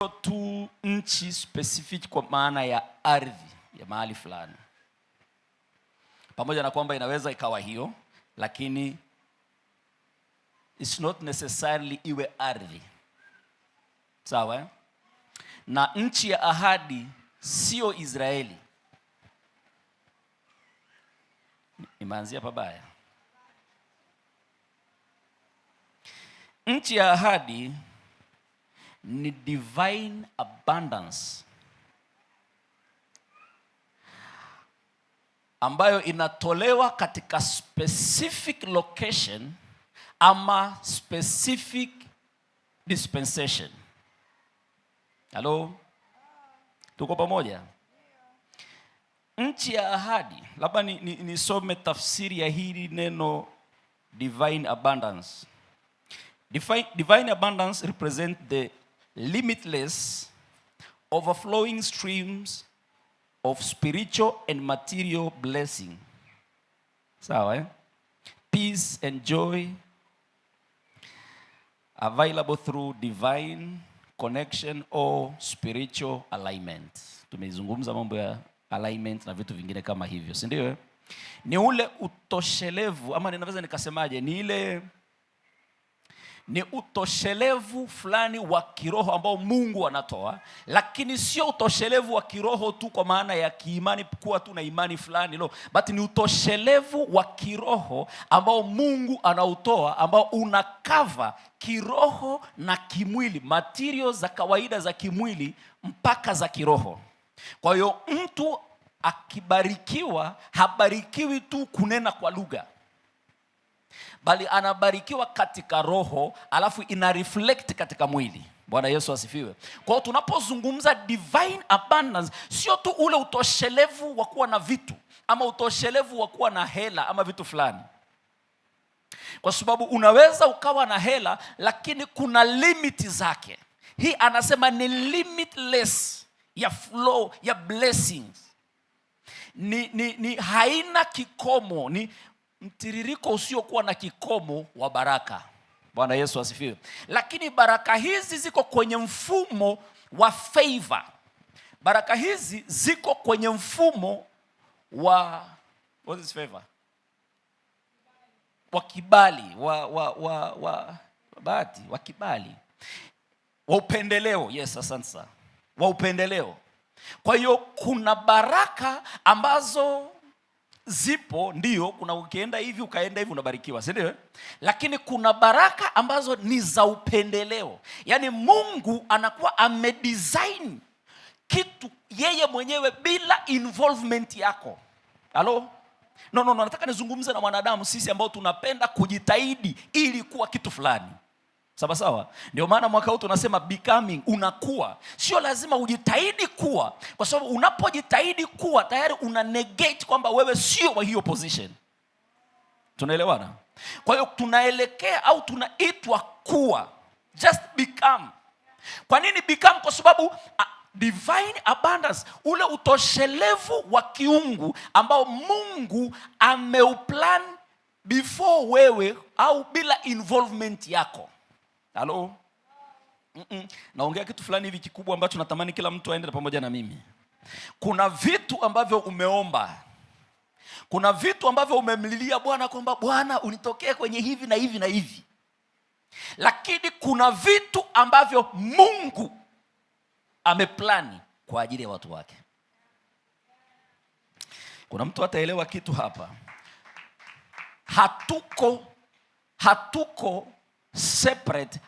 tu nchi specific kwa maana ya ardhi ya mahali fulani, pamoja na kwamba inaweza ikawa hiyo, lakini it's not necessarily iwe ardhi. Sawa eh? Na nchi ya ahadi sio Israeli. Imeanzia pabaya. Nchi ya ahadi ni divine abundance ambayo inatolewa katika specific location ama specific dispensation. Hello? Tuko pamoja? Nchi ya ahadi, labda nisome tafsiri ya hili neno divine abundance. Divine abundance represent the limitless, overflowing streams of spiritual and material blessing. Sawa eh? Peace and joy available through divine connection or spiritual alignment. Tumezungumza mambo ya alignment na vitu vingine kama hivyo, si ndio? Ni ule utoshelevu, ama ninaweza nikasemaje, ni utoshelevu fulani wa kiroho ambao Mungu anatoa, lakini sio utoshelevu wa kiroho tu kwa maana ya kiimani, kuwa tu na imani fulani but ni utoshelevu wa kiroho ambao Mungu anautoa, ambao unakava kiroho na kimwili, materials za kawaida za kimwili mpaka za kiroho. Kwa hiyo mtu akibarikiwa, habarikiwi tu kunena kwa lugha, bali anabarikiwa katika roho, alafu ina reflect katika mwili. Bwana Yesu asifiwe. Kwa hiyo tunapozungumza divine abundance, sio tu ule utoshelevu wa kuwa na vitu ama utoshelevu wa kuwa na hela ama vitu fulani, kwa sababu unaweza ukawa na hela lakini kuna limit zake. Hii anasema ni limitless ya flow ya blessings, ni haina kikomo, ni mtiririko usiokuwa na kikomo wa baraka. Bwana Yesu asifiwe. Lakini baraka hizi ziko kwenye mfumo wa favor. Baraka hizi ziko kwenye mfumo wa what is favor? Wa kibali, wa bahati, wa kibali, wa upendeleo. Yes, asante sana. Wa upendeleo. Kwa hiyo kuna baraka ambazo zipo, ndio, kuna ukienda hivi ukaenda hivi unabarikiwa, si ndio? Lakini kuna baraka ambazo ni za upendeleo. Yaani Mungu anakuwa amedesign kitu yeye mwenyewe bila involvement yako. Halo? No, nataka nizungumze na wanadamu sisi ambao tunapenda kujitahidi ili kuwa kitu fulani. Sawa. Ndio maana mwaka huu tunasema becoming, unakuwa. Sio lazima ujitahidi kuwa, kwa sababu unapojitahidi kuwa tayari una negate kwamba wewe sio wa hiyo position. Tunaelewana? Kwa hiyo tunaelekea au tunaitwa kuwa. Just become. Kwa nini become? Kwa sababu divine abundance, ule utoshelevu wa kiungu ambao Mungu ameuplan before wewe au bila involvement yako. Halo? Naongea kitu fulani hivi kikubwa ambacho natamani kila mtu aende pamoja na mimi. Kuna vitu ambavyo umeomba, kuna vitu ambavyo umemlilia Bwana kwamba Bwana unitokee kwenye hivi na hivi na hivi. Lakini kuna vitu ambavyo Mungu ameplani kwa ajili ya watu wake. Kuna mtu ataelewa kitu hapa. Hatuko separate,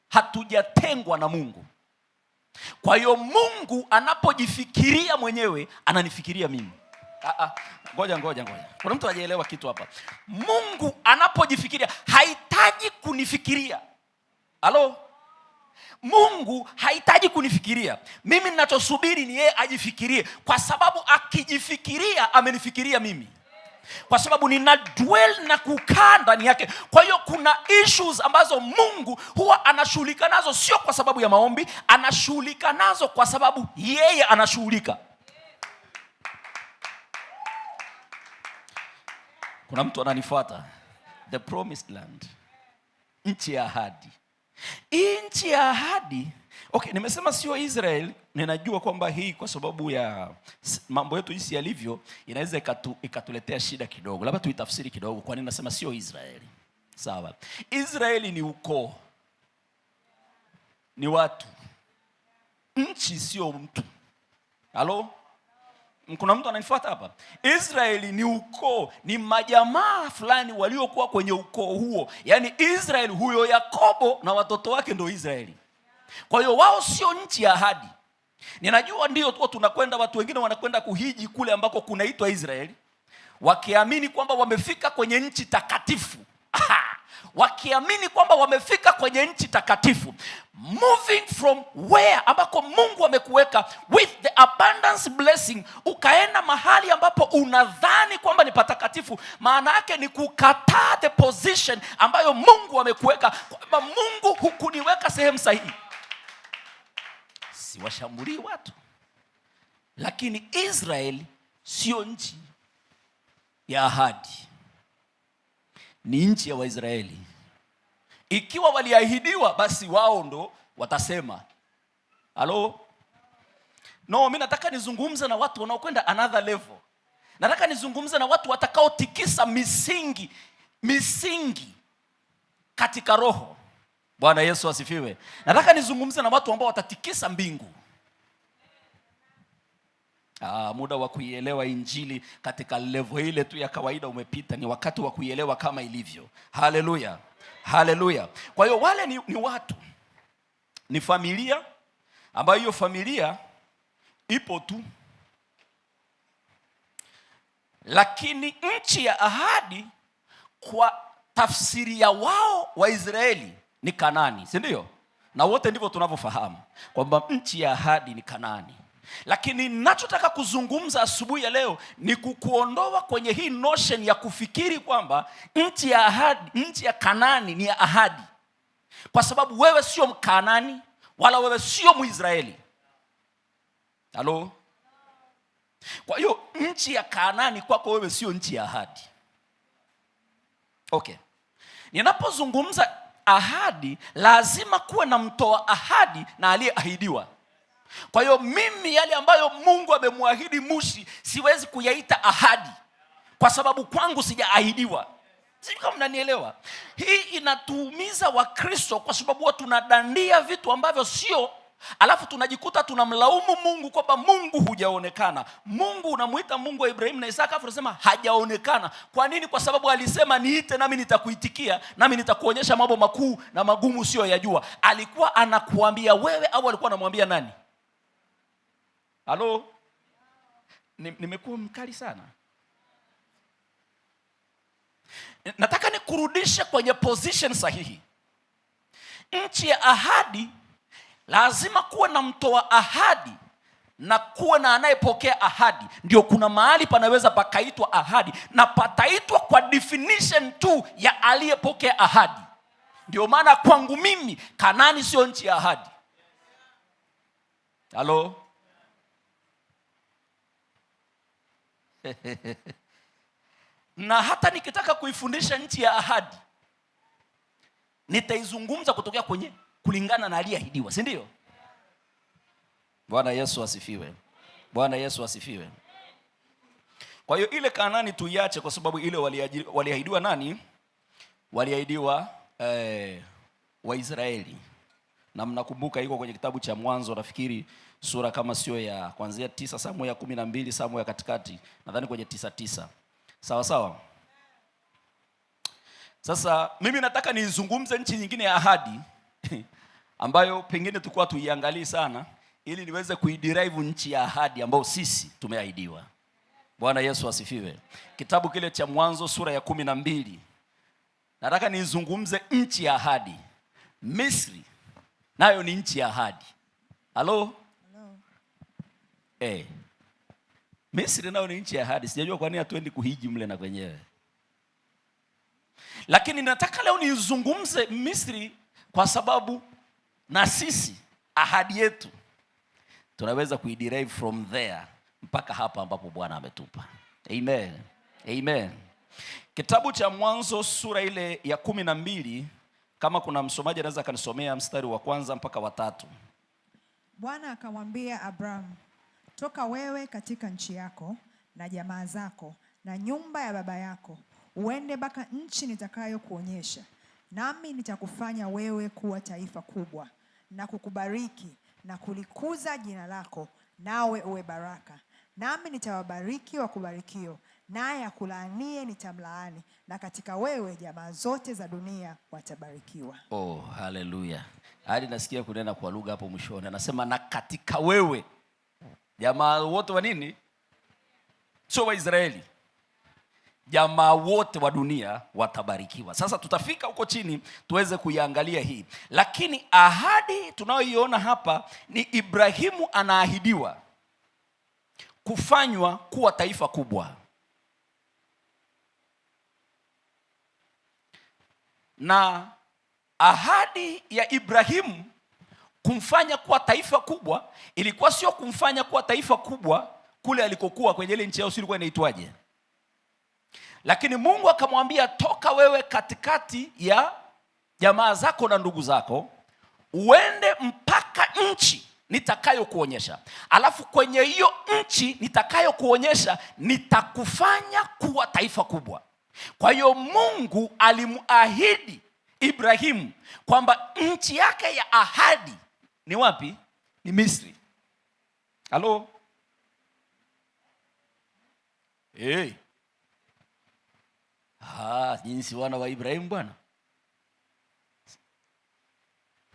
hatujatengwa na Mungu. Kwa hiyo Mungu anapojifikiria mwenyewe ananifikiria mimi. Ngoja. Kuna mtu hajaelewa kitu hapa. Mungu anapojifikiria hahitaji kunifikiria. Halo? Mungu hahitaji kunifikiria. Mimi ninachosubiri ni yeye ajifikirie, kwa sababu akijifikiria amenifikiria mimi. Kwa sababu nina dwell na kukaa ndani yake. Kwa hiyo kuna issues ambazo Mungu huwa anashughulika nazo sio kwa sababu ya maombi, anashughulika nazo kwa sababu yeye anashughulika. Kuna mtu ananifuata? The promised land. Nchi ya ahadi. Nchi ya ahadi Okay, nimesema sio Israel. Ninajua kwamba hii kwa sababu ya mambo yetu jinsi yalivyo inaweza ikatuletea shida kidogo. Labda tuitafsiri kidogo kwa nini nasema sio Israeli. Sawa. Israeli ni ukoo. Ni watu. Nchi sio mtu. Halo? Kuna mtu ananifuata hapa? Israeli ni ukoo, ni majamaa fulani waliokuwa kwenye ukoo huo. Yaani Israeli huyo Yakobo na watoto wake ndio Israeli. Kwa hiyo wao sio nchi ya ahadi. Ninajua ndio tu tunakwenda, watu wengine wanakwenda kuhiji kule ambako kunaitwa Israeli, wakiamini kwamba wamefika kwenye nchi takatifu. Wakiamini kwamba wamefika kwenye nchi takatifu. Moving from where ambako Mungu amekuweka with the abundance blessing, ukaenda mahali ambapo unadhani kwamba ni patakatifu, maana yake ni kukataa the position ambayo Mungu amekuweka, kwamba Mungu hukuniweka sehemu sahihi. Siwashambulii watu, lakini Israeli sio nchi ya ahadi, ni nchi ya Waisraeli. Ikiwa waliahidiwa, basi wao ndo watasema. Halo? No, mimi nataka nizungumze na watu wanaokwenda another level. Nataka nizungumze na watu watakaotikisa misingi katika roho. Bwana Yesu asifiwe. Nataka nizungumze na watu ambao watatikisa mbingu. Muda wa kuielewa injili katika level ile tu ya kawaida umepita. Ni wakati wa kuielewa kama ilivyo. Haleluya. Haleluya. Kwa hiyo wale ni watu. Ni familia ambayo hiyo familia ipo tu. Lakini nchi ya ahadi kwa tafsiri ya wao wa Israeli ni Kanaani, si ndio? Na wote ndivyo tunavyofahamu kwamba nchi ya ahadi ni Kanaani. Lakini ninachotaka kuzungumza asubuhi ya leo ni kukuondoa kwenye hii notion ya kufikiri kwamba nchi ya ahadi, nchi ya Kanaani ni ya ahadi. Kwa sababu wewe sio Mkanaani wala wewe sio Mwisraeli. Halo? Kwa hiyo nchi ya Kanaani kwako wewe sio nchi ya ahadi. Okay. Ninapozungumza ahadi, lazima kuwe na mtoa ahadi na aliyeahidiwa. Kwa hiyo mimi yale ambayo Mungu amemwahidi Mushi siwezi kuyaita ahadi, kwa sababu kwangu sijaahidiwa. Sijui kama mnanielewa. Hii inatuumiza Wakristo kwa sababu watu tunadandia vitu ambavyo sio, alafu tunajikuta tunamlaumu Mungu kwamba Mungu hujaonekana. Mungu unamuita Mungu wa Ibrahim na Isaka, afu unasema hajaonekana. Kwa nini? Kwa sababu alisema niite nami nitakuitikia, nami nitakuonyesha mambo makuu na magumu sio yajua. Alikuwa anakuambia wewe au alikuwa anamwambia nani? Halo? Nimekuwa mkali sana. Nataka nikurudishe kwenye position sahihi. Nchi ya ahadi lazima kuwe na mtoa ahadi na kuwe na anayepokea ahadi. Ndio kuna mahali panaweza pakaitwa ahadi, na pataitwa kwa definition tu ya aliyepokea ahadi. Ndio maana kwangu mimi Kanaani sio nchi ya ahadi. Halo? Na hata nikitaka kuifundisha nchi ya ahadi, nitaizungumza kutokea kwenye kulingana na aliyeahidiwa, si ndio? Bwana Yesu asifiwe. Bwana Yesu asifiwe. Kwa hiyo ile Kanaani tuiache, kwa sababu ile waliahidiwa nani? Waliahidiwa Waisraeli. Na mnakumbuka iko kwenye kitabu cha Mwanzo, nafikiri sura kama sio ya kuanzia 9 Samu ya 12 Samu ya katikati, nadhani kwenye 9:9. Sawa sawa. Sasa mimi nataka nizungumze nchi nyingine ya ahadi ambayo pengine tulikuwa tuiangalie sana, ili niweze kuiderive nchi ya ahadi ambayo sisi tumeahidiwa. Bwana Yesu asifiwe. Kitabu kile cha Mwanzo sura ya 12. Nataka nizungumze nchi ya ahadi. Misri nayo ni nchi ya ahadi. Halo? Hello. Misri nayo ni nchi ya ahadi. Sijajua kwa nini hatuendi kuhiji mle na kwenyewe. Lakini nataka leo nizungumze Misri kwa sababu na sisi ahadi yetu tunaweza kuiderive from there mpaka hapa ambapo Bwana ametupa. Amen. Amen. Kitabu cha Mwanzo sura ile ya 12, kama kuna msomaji anaweza kanisomea mstari wa 1 mpaka wa 3. Bwana akamwambia Abrahamu, toka wewe katika nchi yako na jamaa zako na nyumba ya baba yako, uende mpaka nchi nitakayokuonyesha, nami nitakufanya wewe kuwa taifa kubwa, na kukubariki na kulikuza jina lako, nawe uwe baraka. Nami nitawabariki wakubarikio, naye akulaanie nitamlaani, na katika wewe jamaa zote za dunia watabarikiwa. Oh, haleluya. Hadi nasikia kunena kwa lugha hapo mwishoni. Anasema na katika wewe jamaa wote wa nini? Sio Waisraeli. Jamaa wote wa dunia watabarikiwa. Sasa tutafika huko chini tuweze kuiangalia hii. Lakini ahadi tunayoiona hapa ni Ibrahimu anaahidiwa kufanywa kuwa taifa kubwa. Na ahadi ya Ibrahimu kumfanya kuwa taifa kubwa ilikuwa sio kumfanya kuwa taifa kubwa kule alikokuwa kwenye ile nchi yao, si ilikuwa inaitwaje? Lakini Mungu akamwambia, toka wewe katikati ya jamaa zako na ndugu zako, uende mpaka nchi nitakayokuonyesha. Alafu kwenye hiyo nchi nitakayokuonyesha nitakufanya kuwa taifa kubwa. Kwa hiyo Mungu alimuahidi Ibrahimu kwamba nchi yake ya ahadi ni wapi? Ni Misri. Halo? Hey. Nyinyi si wana wa Ibrahimu bwana.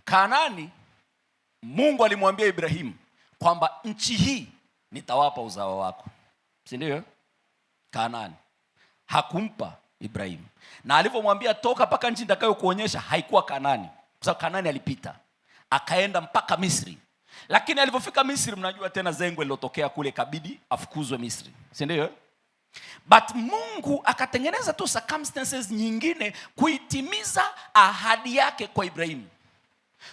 Kanaani, Mungu alimwambia Ibrahimu kwamba nchi hii nitawapa uzao wako. Si ndio? Kanaani. Hakumpa Ibrahimu. Na alipomwambia toka mpaka nchi nitakayokuonyesha, haikuwa Kanaani. Kwa sababu Kanaani alipita. Akaenda mpaka Misri. Lakini alipofika Misri, mnajua tena zengo lilotokea kule, kabidi afukuzwe Misri. Si ndio? But Mungu akatengeneza tu circumstances nyingine kuitimiza ahadi yake kwa Ibrahimu.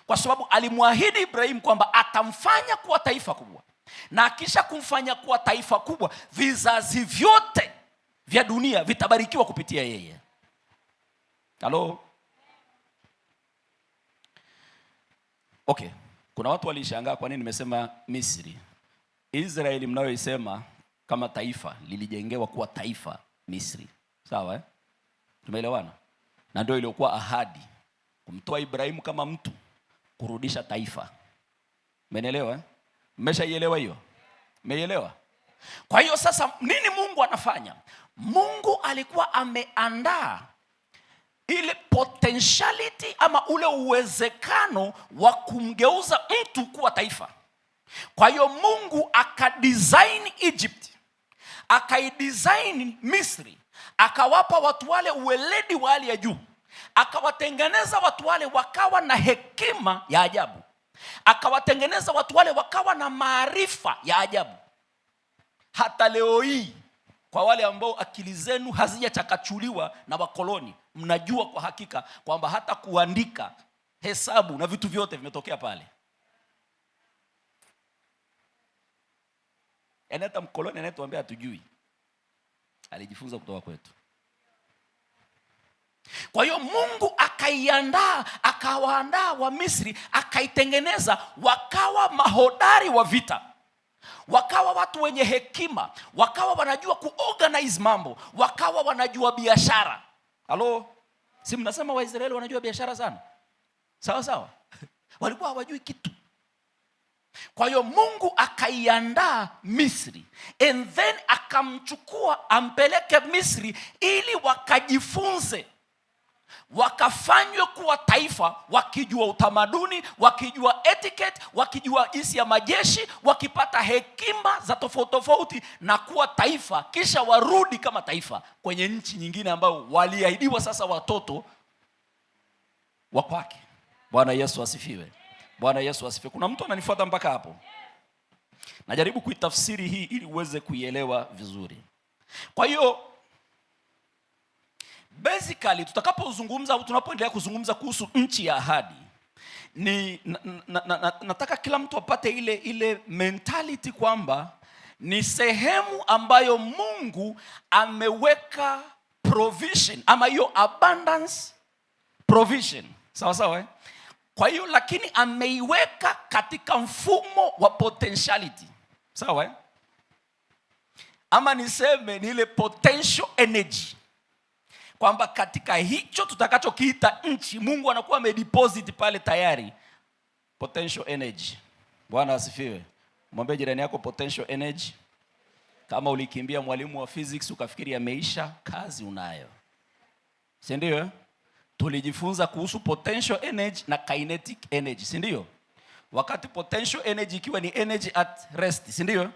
Kwa sababu alimwahidi Ibrahimu kwamba atamfanya kuwa taifa kubwa. Na akisha kumfanya kuwa taifa kubwa, vizazi vyote vya dunia vitabarikiwa kupitia yeye. Halo? Okay. Kuna watu walishangaa kwa nini nimesema Misri. Israeli mnayoisema kama taifa lilijengewa kuwa taifa Misri. Sawa eh? Tumeelewana? Na ndio ilikuwa ahadi kumtoa Ibrahimu kama mtu kurudisha taifa. Mmenielewa eh? Mmeshaielewa hiyo? Mmeielewa? Kwa hiyo sasa nini Mungu anafanya? Mungu alikuwa ameandaa ile potentiality ama ule uwezekano wa kumgeuza mtu kuwa taifa. Kwa hiyo Mungu akadesign Egypt, akaidesign Misri, akawapa watu wale uweledi wa hali ya juu, akawatengeneza watu wale wakawa na hekima ya ajabu, akawatengeneza watu wale wakawa na maarifa ya ajabu. Hata leo hii kwa wale ambao akili zenu hazijachakachuliwa na wakoloni, mnajua kwa hakika kwamba hata kuandika hesabu na vitu vyote vimetokea pale. Yaani hata mkoloni anayetuambia hatujui, alijifunza kutoka kwetu. Kwa hiyo Mungu akaiandaa, akawaandaa wa Misri, akaitengeneza wakawa mahodari wa vita. Wakawa watu wenye hekima, wakawa wanajua kuorganize mambo, wakawa wanajua biashara. Halo? Si mnasema Waisraeli wanajua biashara sana? Sawa sawa. Walikuwa hawajui kitu. Kwa hiyo Mungu akaiandaa Misri, and then akamchukua ampeleke Misri ili wakajifunze, wakafanywe kuwa taifa, wakijua utamaduni, wakijua etiquette, wakijua jinsi ya majeshi, wakipata hekima za tofauti tofauti na kuwa taifa, kisha warudi kama taifa kwenye nchi nyingine ambayo waliahidiwa sasa watoto wa kwake. Bwana Yesu asifiwe. Bwana Yesu asifiwe. Kuna mtu ananifuata mpaka hapo? Najaribu kuitafsiri hii ili uweze kuielewa vizuri. Kwa hiyo basically tutakapozungumza au tunapoendelea kuzungumza kuhusu nchi ya ahadi, ni nataka kila mtu apate ile mentality kwamba ni sehemu ambayo Mungu ameweka provision ama hiyo abundance provision. Sawa sawa eh? Kwa hiyo lakini ameiweka katika mfumo wa potentiality. Sawa eh? Ama niseme ni ile potential energy, kwamba katika hicho tutakachokiita nchi, Mungu anakuwa amedeposit pale tayari potential energy. Bwana asifiwe. Mwambie jirani yako potential energy. Kama ulikimbia mwalimu wa physics ukafikiri ameisha, kazi unayo. Si ndio? Tulijifunza kuhusu potential energy na kinetic energy, si ndio? Wakati potential energy ikiwa ni energy at rest, si ndio?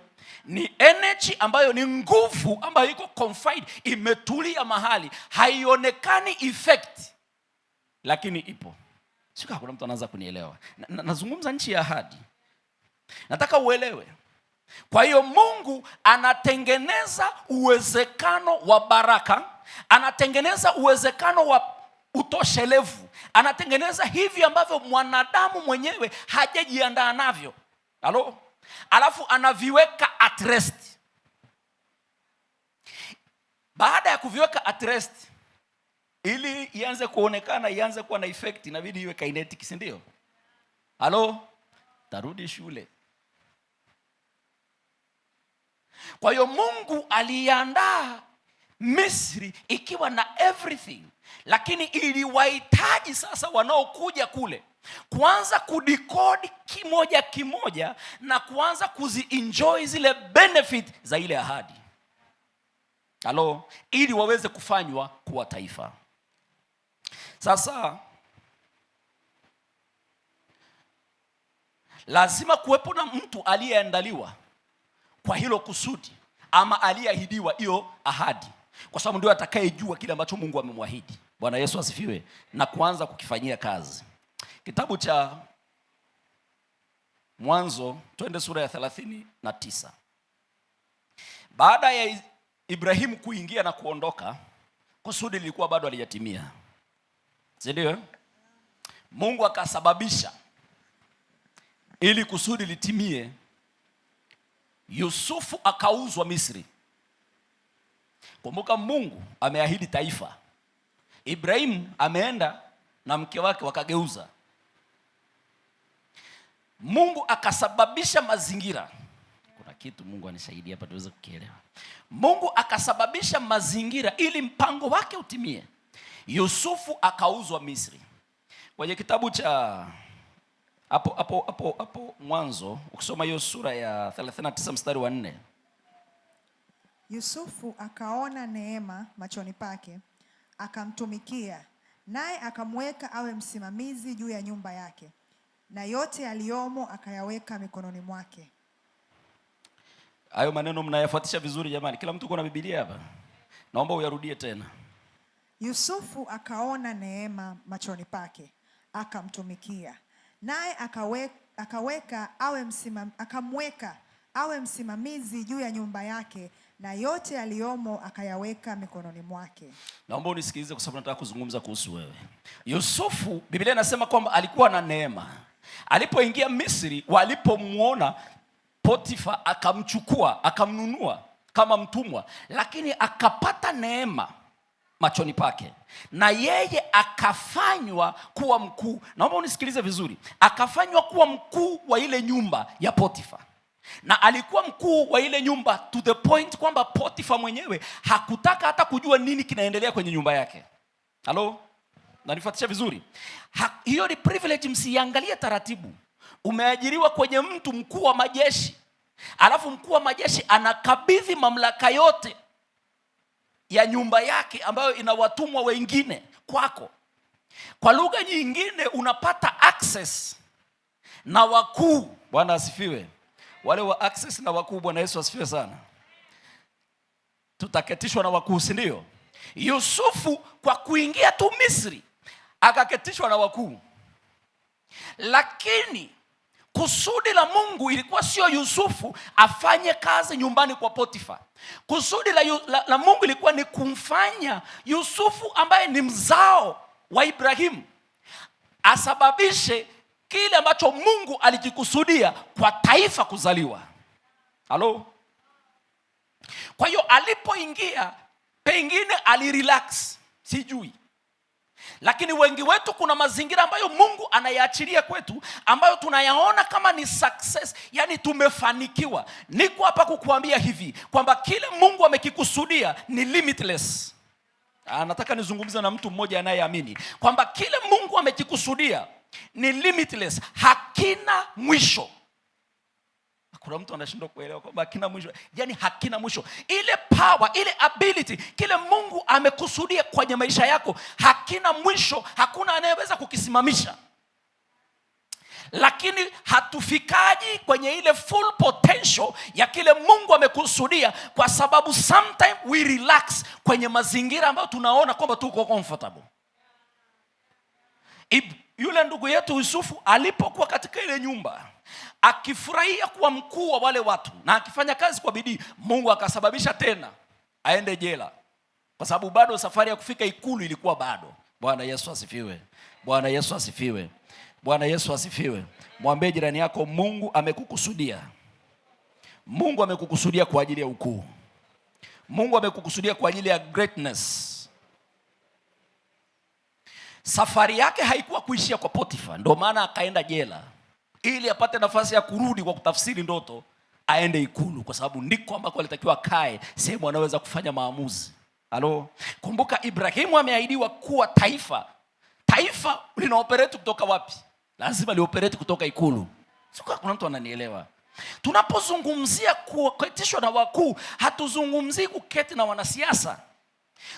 Ni energy ambayo ni nguvu ambayo iko confined, imetulia mahali, haionekani effect, lakini ipo. Sio kuna mtu anaanza kunielewa. Nazungumza nchi ya ahadi. Nataka uelewe. Kwa hiyo Mungu anatengeneza uwezekano wa baraka, anatengeneza uwezekano wa utoshelevu, anatengeneza hivi ambavyo mwanadamu mwenyewe hajajiandaa navyo. Halo? Alafu anaviweka at rest. Baada ya kuviweka at rest, ili ianze kuonekana, ianze kuwa na effect, inabidi iwe kinetic, si ndio? Halo? Tarudi shule. Kwa hiyo Mungu aliandaa Misri ikiwa na everything, lakini iliwahitaji sasa wanaokuja kule kuanza kudecode kimoja kimoja na kuanza kuzienjoy zile benefit za ile ahadi. Halo, ili waweze kufanywa kuwa taifa. Sasa lazima kuwepo na mtu aliyeandaliwa kwa hilo kusudi, ama aliyeahidiwa hiyo ahadi, kwa sababu ndio atakayejua kile ambacho Mungu amemwahidi. Bwana Yesu asifiwe, na kuanza kukifanyia kazi. Kitabu cha Mwanzo, twende sura ya 39. Baada ya Ibrahimu kuingia na kuondoka, kusudi lilikuwa bado halijatimia. Ndio Mungu akasababisha ili kusudi litimie. Yusufu akauzwa Misri. Kumbuka Mungu ameahidi taifa. Ibrahimu ameenda na mke wake wakageuza. Mungu akasababisha mazingira. Kuna kitu Mungu anisaidia hapa tuweze kukielewa. Mungu akasababisha mazingira ili mpango wake utimie. Yusufu akauzwa Misri. Kwenye kitabu cha hapo Mwanzo, ukisoma hiyo sura ya 39 mstari wa 4. Yusufu akaona neema machoni pake, akamtumikia, naye akamweka awe msimamizi juu ya nyumba yake, na yote aliyomo akayaweka mikononi mwake. Hayo maneno mnayafuatisha vizuri jamani? Kila mtu uko na Biblia hapa? Naomba uyarudie tena. Yusufu akaona neema machoni pake, akamtumikia, naye akamweka awe msimamizi juu ya nyumba yake, na yote aliyomo akayaweka mikononi mwake. Naomba unisikilize kwa sababu nataka kuzungumza kuhusu wewe. Yusufu, Biblia inasema kwamba alikuwa na neema. Alipoingia Misri, walipomuona Potifa akamchukua, akamnunua kama mtumwa, lakini akapata neema machoni pake, na yeye akafanywa kuwa mkuu. Naomba unisikilize vizuri. Akafanywa kuwa mkuu wa ile nyumba ya Potifa, na alikuwa mkuu wa ile nyumba to the point kwamba Potifa mwenyewe hakutaka hata kujua nini kinaendelea kwenye nyumba yake. Halo? Nanifuatisha vizuri? Hiyo ni privilege, msiangalie taratibu. Umeajiriwa kwenye mtu mkuu wa majeshi, alafu mkuu wa majeshi anakabidhi mamlaka yote ya nyumba yake ambayo ina watumwa wengine kwako. Kwa lugha nyingine, unapata access na wakuu. Bwana asifiwe. Wale wa access na wakuu, Bwana Yesu asifiwe sana. Tutaketishwa na wakuu, si ndio? Yusufu kwa kuingia tu Misri akaketishwa na wakuu. Lakini kusudi la Mungu ilikuwa sio Yusufu afanye kazi nyumbani kwa Potifa. Kusudi la Mungu ilikuwa ni kumfanya Yusufu ambaye ni mzao wa Ibrahimu asababishe kile ambacho Mungu alikikusudia kwa taifa kuzaliwa. Halo? Kwa hiyo alipoingia, pengine alirelax, sijui. Lakini wengi wetu kuna mazingira ambayo Mungu anayaachilia kwetu, ambayo tunayaona kama ni success, yani tumefanikiwa. Niko hapa kukuambia hivi kwamba kile Mungu amekikusudia ni limitless. Nataka nizungumze na mtu mmoja anayeamini kwamba kile Mungu amekikusudia ni limitless, hakina mwisho. Kuna mtu anashindwa kuelewa kwamba hakina mwisho. Yani hakina mwisho. Ile power, ile ability, kile Mungu amekusudia kwenye maisha yako hakina mwisho, hakuna anayeweza kukisimamisha. Lakini hatufikaji kwenye ile full potential ya kile Mungu amekusudia kwa sababu sometimes we relax kwenye mazingira ambayo tunaona kwamba tuko comfortable. Yule ndugu yetu Yusufu alipokuwa katika ile nyumba akifurahia kuwa mkuu wa wale watu na akifanya kazi kwa bidii, Mungu akasababisha tena aende jela, kwa sababu bado safari ya kufika ikulu ilikuwa bado. Bwana Yesu asifiwe. Bwana Yesu asifiwe. Bwana Yesu asifiwe. Mwambie jirani yako, Mungu amekukusudia. Mungu amekukusudia kwa ajili ya ukuu. Mungu amekukusudia kwa ajili ya greatness. Safari yake haikuwa kuishia kwa Potifa, ndio maana akaenda jela ili apate nafasi ya kurudi kwa kutafsiri ndoto, aende ikulu, kwa sababu ndiko ambako alitakiwa kae, sehemu anaweza kufanya maamuzi. Halo, kumbuka Ibrahimu ameahidiwa kuwa taifa. Taifa linaoperate kutoka wapi? Lazima lioperate kutoka ikulu. Sio, kuna mtu ananielewa? Tunapozungumzia kuketishwa na wakuu, hatuzungumzii kuketi na wanasiasa.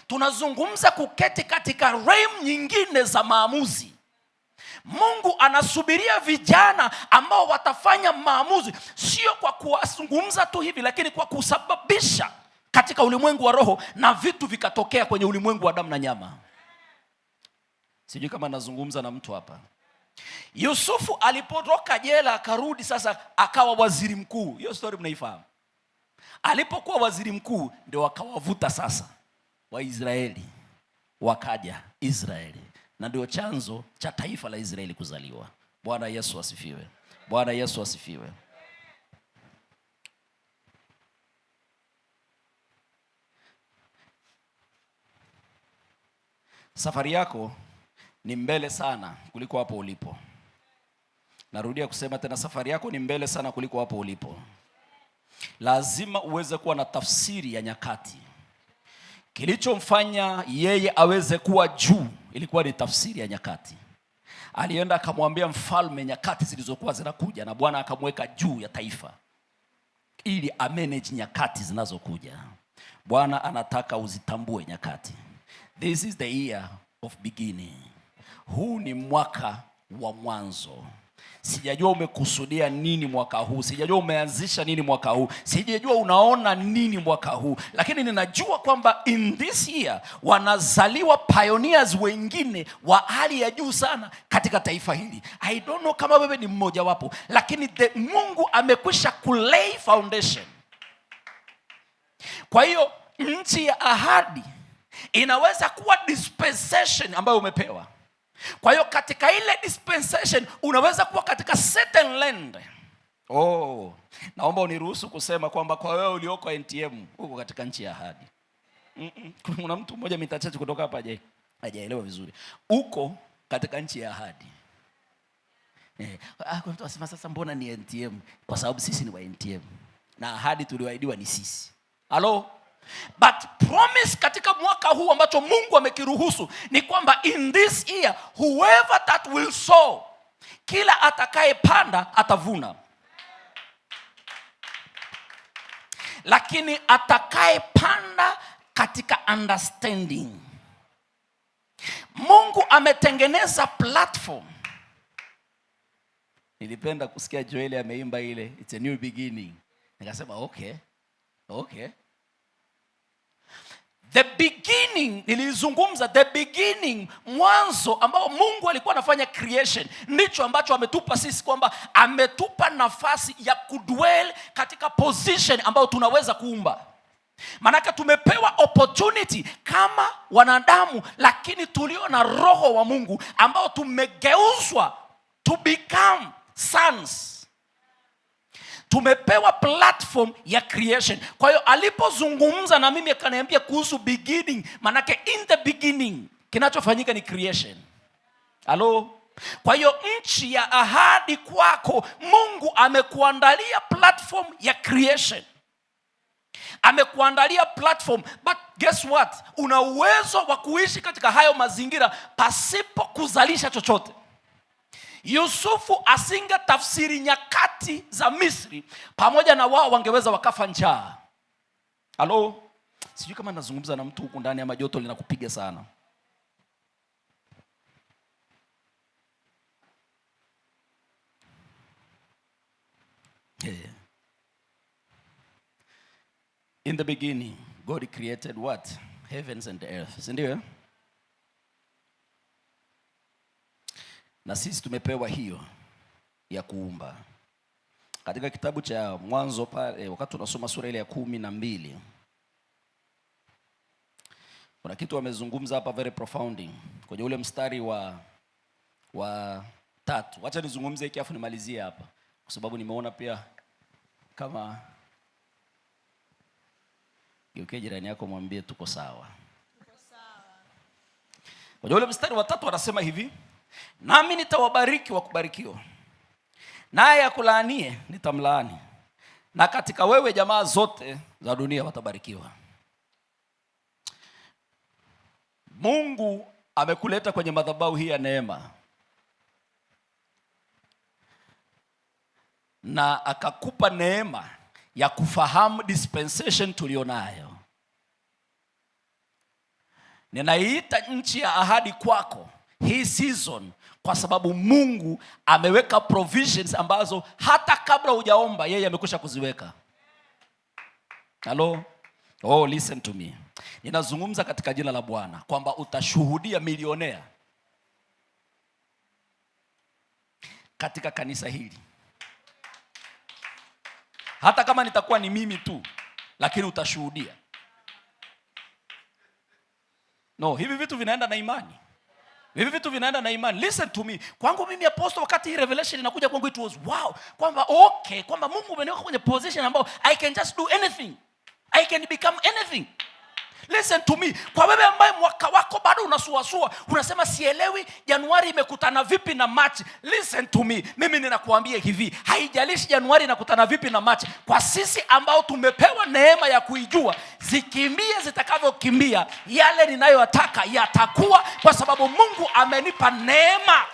Tunazungumza kuketi katika realm nyingine za maamuzi. Mungu anasubiria vijana ambao watafanya maamuzi, sio kwa kuwazungumza tu hivi, lakini kwa kusababisha katika ulimwengu wa roho na vitu vikatokea kwenye ulimwengu wa damu na nyama. Sijui kama nazungumza na mtu hapa. Yusufu alipotoka jela akarudi sasa akawa waziri mkuu. Hiyo story mnaifahamu. Alipokuwa waziri mkuu ndio akawavuta sasa Waisraeli wakaja Israeli, na ndio chanzo cha taifa la Israeli kuzaliwa. Bwana Yesu asifiwe. Bwana Yesu asifiwe. Safari yako ni mbele sana kuliko hapo ulipo. Narudia kusema tena, safari yako ni mbele sana kuliko hapo ulipo. Lazima uweze kuwa na tafsiri ya nyakati. Kilichomfanya yeye aweze kuwa juu ilikuwa ni tafsiri ya nyakati. Alienda akamwambia mfalme nyakati zilizokuwa zinakuja, na Bwana akamweka juu ya taifa ili amanage nyakati zinazokuja. Bwana anataka uzitambue nyakati. This is the year of beginning. Huu ni mwaka wa mwanzo. Sijajua umekusudia nini mwaka huu, sijajua umeanzisha nini mwaka huu, sijajua unaona nini mwaka huu, lakini ninajua kwamba in this year wanazaliwa pioneers wengine wa hali ya juu sana katika taifa hili. I don't know kama wewe ni mmoja wapo, lakini Mungu amekwisha kulay foundation. Kwa hiyo nchi ya ahadi inaweza kuwa dispensation ambayo umepewa. Kwa hiyo katika ile dispensation unaweza kuwa katika certain land. Naomba uniruhusu kusema kwamba kwa wewe ulioko NTM uko katika nchi ya ahadi. Kuna mtu mmoja mitachache kutoka hapa hajaelewa vizuri. Uko katika nchi ya ahadi. Kwa mtu asema sasa mbona ni NTM? Kwa sababu sisi ni wa NTM. Na ahadi tulioahidiwa ni sisi. Halo? But promise katika mwaka huu ambacho Mungu amekiruhusu ni kwamba in this year whoever that will sow, kila atakayepanda atavuna. Lakini atakayepanda katika understanding. Mungu ametengeneza platform. Nilipenda kusikia Joel ameimba ile it's a new beginning. Nikasema okay. The beginning, nilizungumza the beginning, mwanzo ambao Mungu alikuwa anafanya creation, ndicho ambacho ametupa sisi, kwamba ametupa nafasi ya kudwell katika position ambayo tunaweza kuumba. Manaka tumepewa opportunity kama wanadamu, lakini tulio na roho wa Mungu ambao tumegeuzwa to become sons. Tumepewa platform ya creation. Kwa hiyo alipozungumza na mimi akaniambia kuhusu beginning, manake in the beginning Kinachofanyika ni creation. Halo? Kwa hiyo nchi ya ahadi kwako, Mungu amekuandalia platform ya creation. Amekuandalia platform, but guess what? Una uwezo wa kuishi katika hayo mazingira pasipo kuzalisha chochote. Yusufu asinge tafsiri nyakati za Misri, pamoja na wao wangeweza wakafa njaa. Halo? Sijui kama nazungumza na mtu huku ndani ama joto linakupiga sana. Yeah. In the beginning, God created what? Heavens and earth. Si ndio? Na sisi tumepewa hiyo ya kuumba. Katika kitabu cha Mwanzo pale, wakati tunasoma sura ile ya 12, kuna kitu wamezungumza hapa very profounding kwenye ule mstari wa 3. Wacha nizungumze hiki afu nimalizie hapa, kwa sababu nimeona pia kama geuke jirani yako mwambie tuko sawa. Kwenye ule mstari wa 3 wanasema hivi: nami nitawabariki wakubarikiwa, naye akulaanie nitamlaani, na katika wewe jamaa zote za dunia watabarikiwa. Mungu amekuleta kwenye madhabahu hii ya neema, na akakupa neema ya kufahamu dispensation tulionayo. Ninaiita nchi ya ahadi kwako hii season kwa sababu Mungu ameweka provisions ambazo hata kabla hujaomba yeye amekwisha kuziweka. Hello? Oh, listen to me. Ninazungumza katika jina la Bwana kwamba utashuhudia milionea katika kanisa hili. Hata kama nitakuwa ni mimi tu, lakini utashuhudia. No, hivi vitu vinaenda na imani. Hivi vitu vinaenda na imani. Listen to me. Kwangu mimi apostle, wakati hii revelation inakuja kwangu, it was wow. Kwamba okay, kwamba Mungu ameniweka kwenye position ambao I can just do anything. I can become anything. Listen to me. Kwa wewe ambaye mwaka wako bado unasuasua, unasema sielewi Januari imekutana vipi na March. Listen to me. Mimi ninakuambia hivi, haijalishi Januari inakutana vipi na March. Kwa sisi ambao tumepewa neema ya kuijua, zikimbie zitakavyokimbia, yale ninayotaka yatakuwa, kwa sababu Mungu amenipa neema.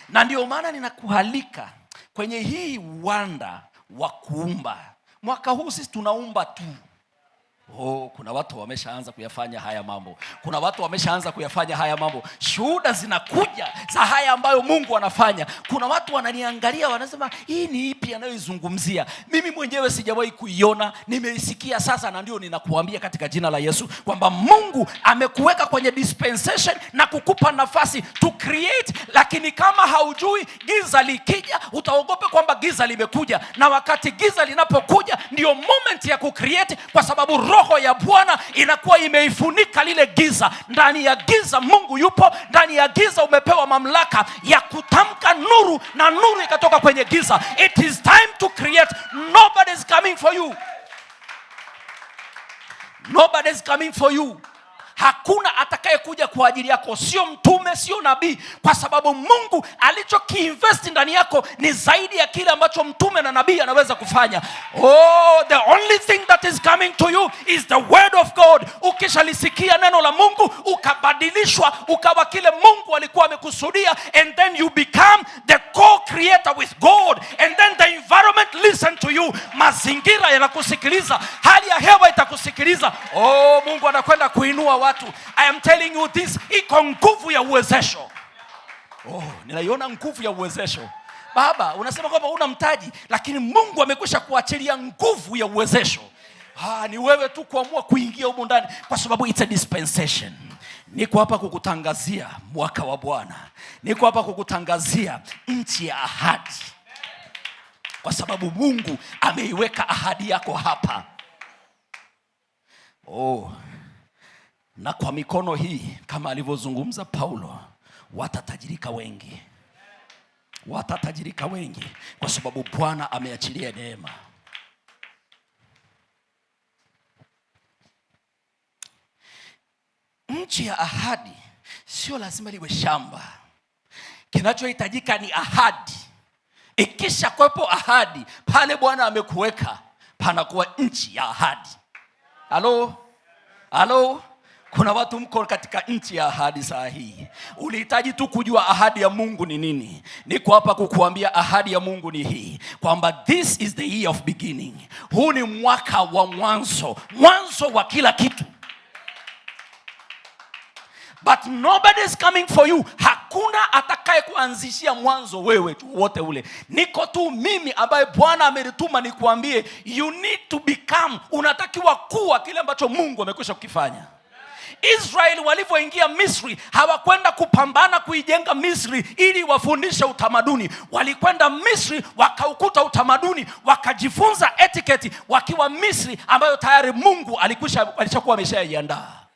Na ndio maana ninakualika kwenye hii uwanda wa kuumba. Mwaka huu sisi tunaumba tu. Oh, kuna watu wameshaanza kuyafanya haya mambo. Kuna watu wameshaanza kuyafanya haya mambo. Shuhuda zinakuja za haya ambayo Mungu anafanya. Kuna watu wananiangalia wanasema, hii ni ipi anayoizungumzia? Mimi mwenyewe sijawahi kuiona, nimeisikia sasa, na ndio ninakuambia katika jina la Yesu kwamba Mungu amekuweka kwenye dispensation na kukupa nafasi to create. Lakini kama haujui, giza likija utaogope kwamba giza limekuja, na wakati giza linapokuja ndio moment ya kucreate, kwa sababu Roho ya Bwana inakuwa imeifunika lile giza. Ndani ya giza Mungu yupo. Ndani ya giza umepewa mamlaka ya kutamka nuru, na nuru ikatoka kwenye giza. It is time to create. Nobody is coming for you. Nobody is coming for you. Hakuna atakaye kuja kwa ajili yako, sio mtume, sio nabii, kwa sababu Mungu alichokiinvest ndani yako ni zaidi ya kile ambacho mtume na nabii anaweza kufanya. Oh, the only thing that is coming to you is the word of God. Ukishalisikia neno la Mungu, ukabadilishwa, ukawa kile Mungu alikuwa amekusudia, and then you become the co-creator with God, and then the environment listen to you. Mazingira yanakusikiliza, hali ya hewa itakusikiliza. Oh, Mungu anakwenda kuinua watu. I am telling you this, iko nguvu ya uwezesho. Oh, ninaiona nguvu ya uwezesho. Baba, unasema kwamba una mtaji, lakini Mungu amekwisha kuachilia nguvu ya uwezesho. Ni wewe tu kuamua kuingia huko ndani, kwa sababu it's a dispensation. Niko hapa kukutangazia mwaka wa Bwana. Niko hapa kukutangazia nchi ya ahadi, kwa sababu Mungu ameiweka ahadi yako hapa. Oh, na kwa mikono hii, kama alivyozungumza Paulo, watatajirika wengi. Watatajirika wengi kwa sababu Bwana ameachilia neema. Nchi ya ahadi sio lazima liwe shamba. Kinachohitajika ni ahadi. Ikisha kuwepo ahadi, pale Bwana amekuweka panakuwa nchi ya ahadi. Halo? Kuna watu mko katika nchi ya ahadi saa hii. Ulihitaji tu kujua ahadi ya Mungu ni nini. Niko hapa kukuambia ahadi ya Mungu ni hii, kwamba this is the year of beginning. Huu ni mwaka wa mwanzo wa kila kitu. But nobody is coming for you. Hakuna atakaye kuanzishia mwanzo wewe tu wote ule. Niko tu mimi ambaye Bwana amenituma nikuambie, you need to become, unatakiwa kuwa kile ambacho Mungu amekwisha kukifanya. Israeli walivyoingia Misri, hawakwenda kupambana kuijenga Misri ili wafundishe utamaduni. Walikwenda Misri wakaukuta utamaduni, wakajifunza etiquette wakiwa Misri, ambayo tayari Mungu alishakuwa ameshaiandaa.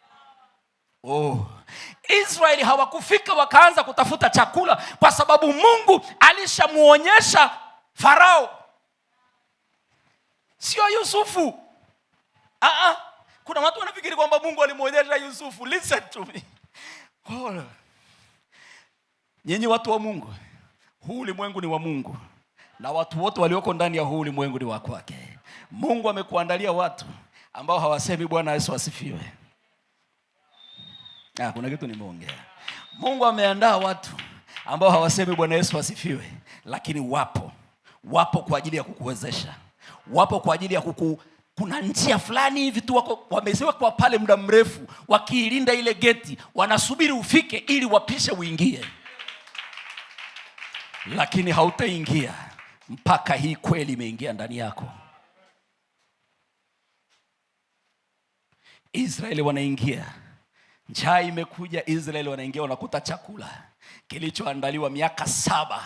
Israeli hawakufika wakaanza kutafuta chakula, kwa sababu Mungu alishamuonyesha Farao, sio Yusufu. Kuna watu wanafikiri kwamba Mungu alimuonyesha Yusufu. Listen to me. Nyinyi watu wa Mungu, huu ulimwengu ni wa Mungu, na watu wote walioko ndani ya huu ulimwengu ni wa kwake. Mungu amekuandalia watu ambao hawasemi Bwana Yesu asifiwe. Kuna kitu nimeongea. Mungu ameandaa watu ambao hawasemi Bwana Yesu asifiwe, lakini wapo kwa ajili ya kukuwezesha. Wapo kwa ajili ya kuna njia fulani hivi tu wako wamesewa kwa pale muda mrefu, wakiilinda ile geti, wanasubiri ufike ili wapishe uingie. Lakini hautaingia mpaka hii kweli imeingia ndani yako. Israeli wanaingia, njaa imekuja, Israeli wanaingia, wanakuta chakula kilichoandaliwa miaka 7.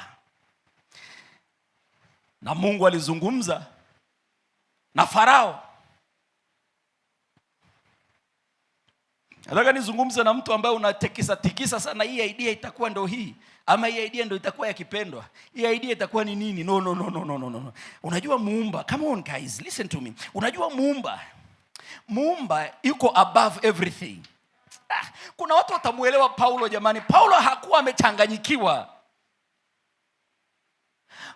Na Mungu alizungumza na Farao. Nataka nizungumze na mtu ambaye unatikisa sana, hii idea itakuwa ndio hii, ama hii idea ndio itakuwa ya kipendwa, hii idea itakuwa ni nini? No. Unajua muumba, come on guys, listen to me. Unajua muumba yuko above everything. Kuna watu watamuelewa Paulo jamani. Paulo hakuwa amechanganyikiwa.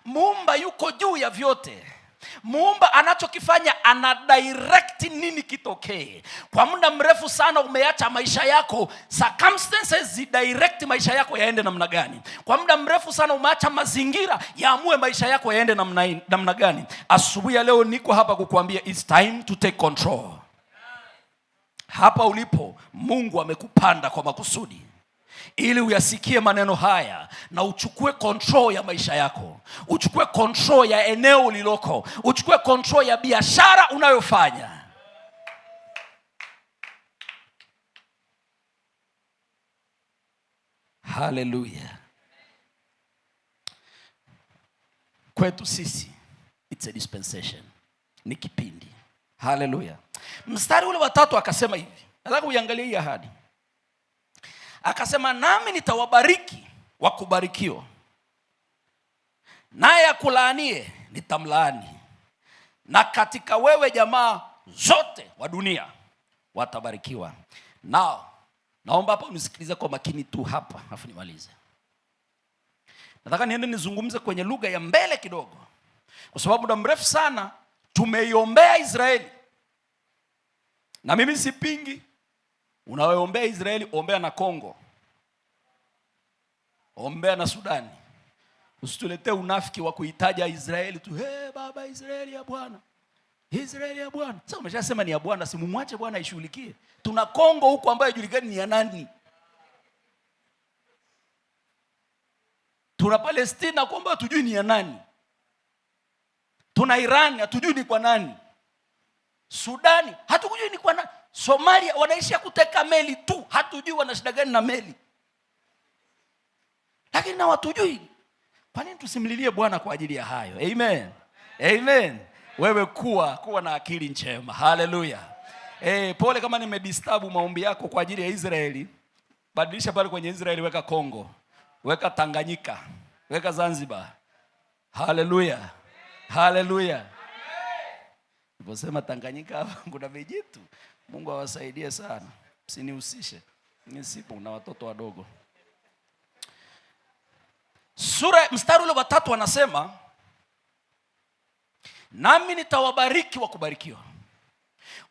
Muumba yuko juu ya vyote. Muumba anachokifanya, ana direct nini kitokee. Kwa muda mrefu sana umeacha maisha yako, circumstances zidirect maisha yako yaende namna gani. Kwa muda mrefu sana umeacha mazingira yaamue maisha yako yaende namna gani. Asubuhi ya leo niko hapa kukuambia it's time to take control. Hapa ulipo, Mungu amekupanda kwa makusudi ili uyasikie maneno haya na uchukue control ya maisha yako, uchukue control ya eneo uliloko, uchukue control ya biashara unayofanya. Hallelujah. Kwetu sisi it's a dispensation, ni kipindi. Hallelujah. Mstari ule wa 3 akasema hivi, nataka uiangalie hii ahadi. Akasema, nami nitawabariki wakubarikiwa, naye akulaanie nitamlaani, na katika wewe jamaa zote wa dunia watabarikiwa. Naomba hapa unisikilize kwa makini tu hapa, afu nimalize. Nataka niende nizungumze kwenye lugha ya mbele kidogo, kwa sababu muda mrefu sana tumeiombea Israeli. Na mimi sipingi, unaombea Israeli, ombea na Kongo, ombea na Sudani. Usituletee unafiki wa kuitaja Israeli tu, baba Israeli ya Bwana, Israeli ya Bwana. Sasa umeshasema ni ya Bwana, simumwache Bwana aishughulikie. Tuna Kongo huko ambayo haijulikani ni ya nani. Tuna Palestina kwamba hatujui ni ya nani. Tuna Iran hatujui ni kwa nani. Sudani hatujui ni kwa nani. Somalia wanaishia kuteka meli tu, hatujui wana shida gani na meli. Lakini na watujui. Kwa nini tusimlilie Bwana kwa ajili ya hayo? Amen. Amen. Wewe kuwa na akili njema. Hallelujah. Pole kama nimedisturb maombi yako kwa ajili ya Israeli. Badilisha pale kwenye Israeli, weka Kongo, weka Tanganyika, weka Zanzibar. Hallelujah. Hallelujah. Niposema Tanganyika kuna vijitu, Mungu awasaidie sana. Msinihusishe. Nisipo na watoto wadogo. Mstari ule wa 3 anasema, nami nitawabariki wa kubarikiwa.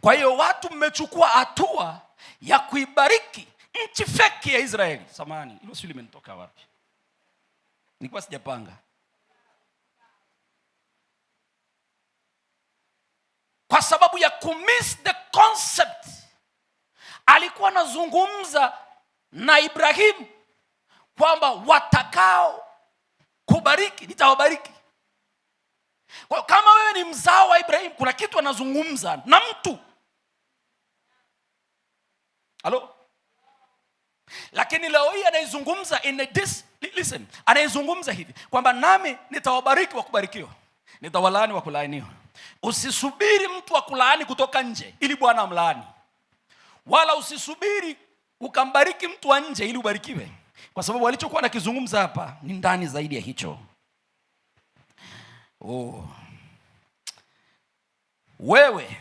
Kwa hiyo watu mmechukua hatua ya kuibariki nchi feki ya Israeli. Samahani, hilo swali limenitoka wapi? Nilikuwa sijapanga. Kwa sababu ya kumiss the concept, alikuwa anazungumza na Ibrahimu kwamba watakao kubariki nitawabariki. Kwa kama wewe ni mzao wa Ibrahimu, kuna kitu anazungumza na mtu. Halo? Lakini leo hii anaizungumza listen, anaizungumza hivi kwamba nami nitawabariki wa kubarikiwa, nitawalaani wa kulaaniwa. Usisubiri mtu akulaani kutoka nje ili Bwana amlaani, wala usisubiri ukambariki mtu wa nje ili ubarikiwe, kwa sababu alichokuwa anakizungumza hapa ni ndani zaidi ya hicho. Wewe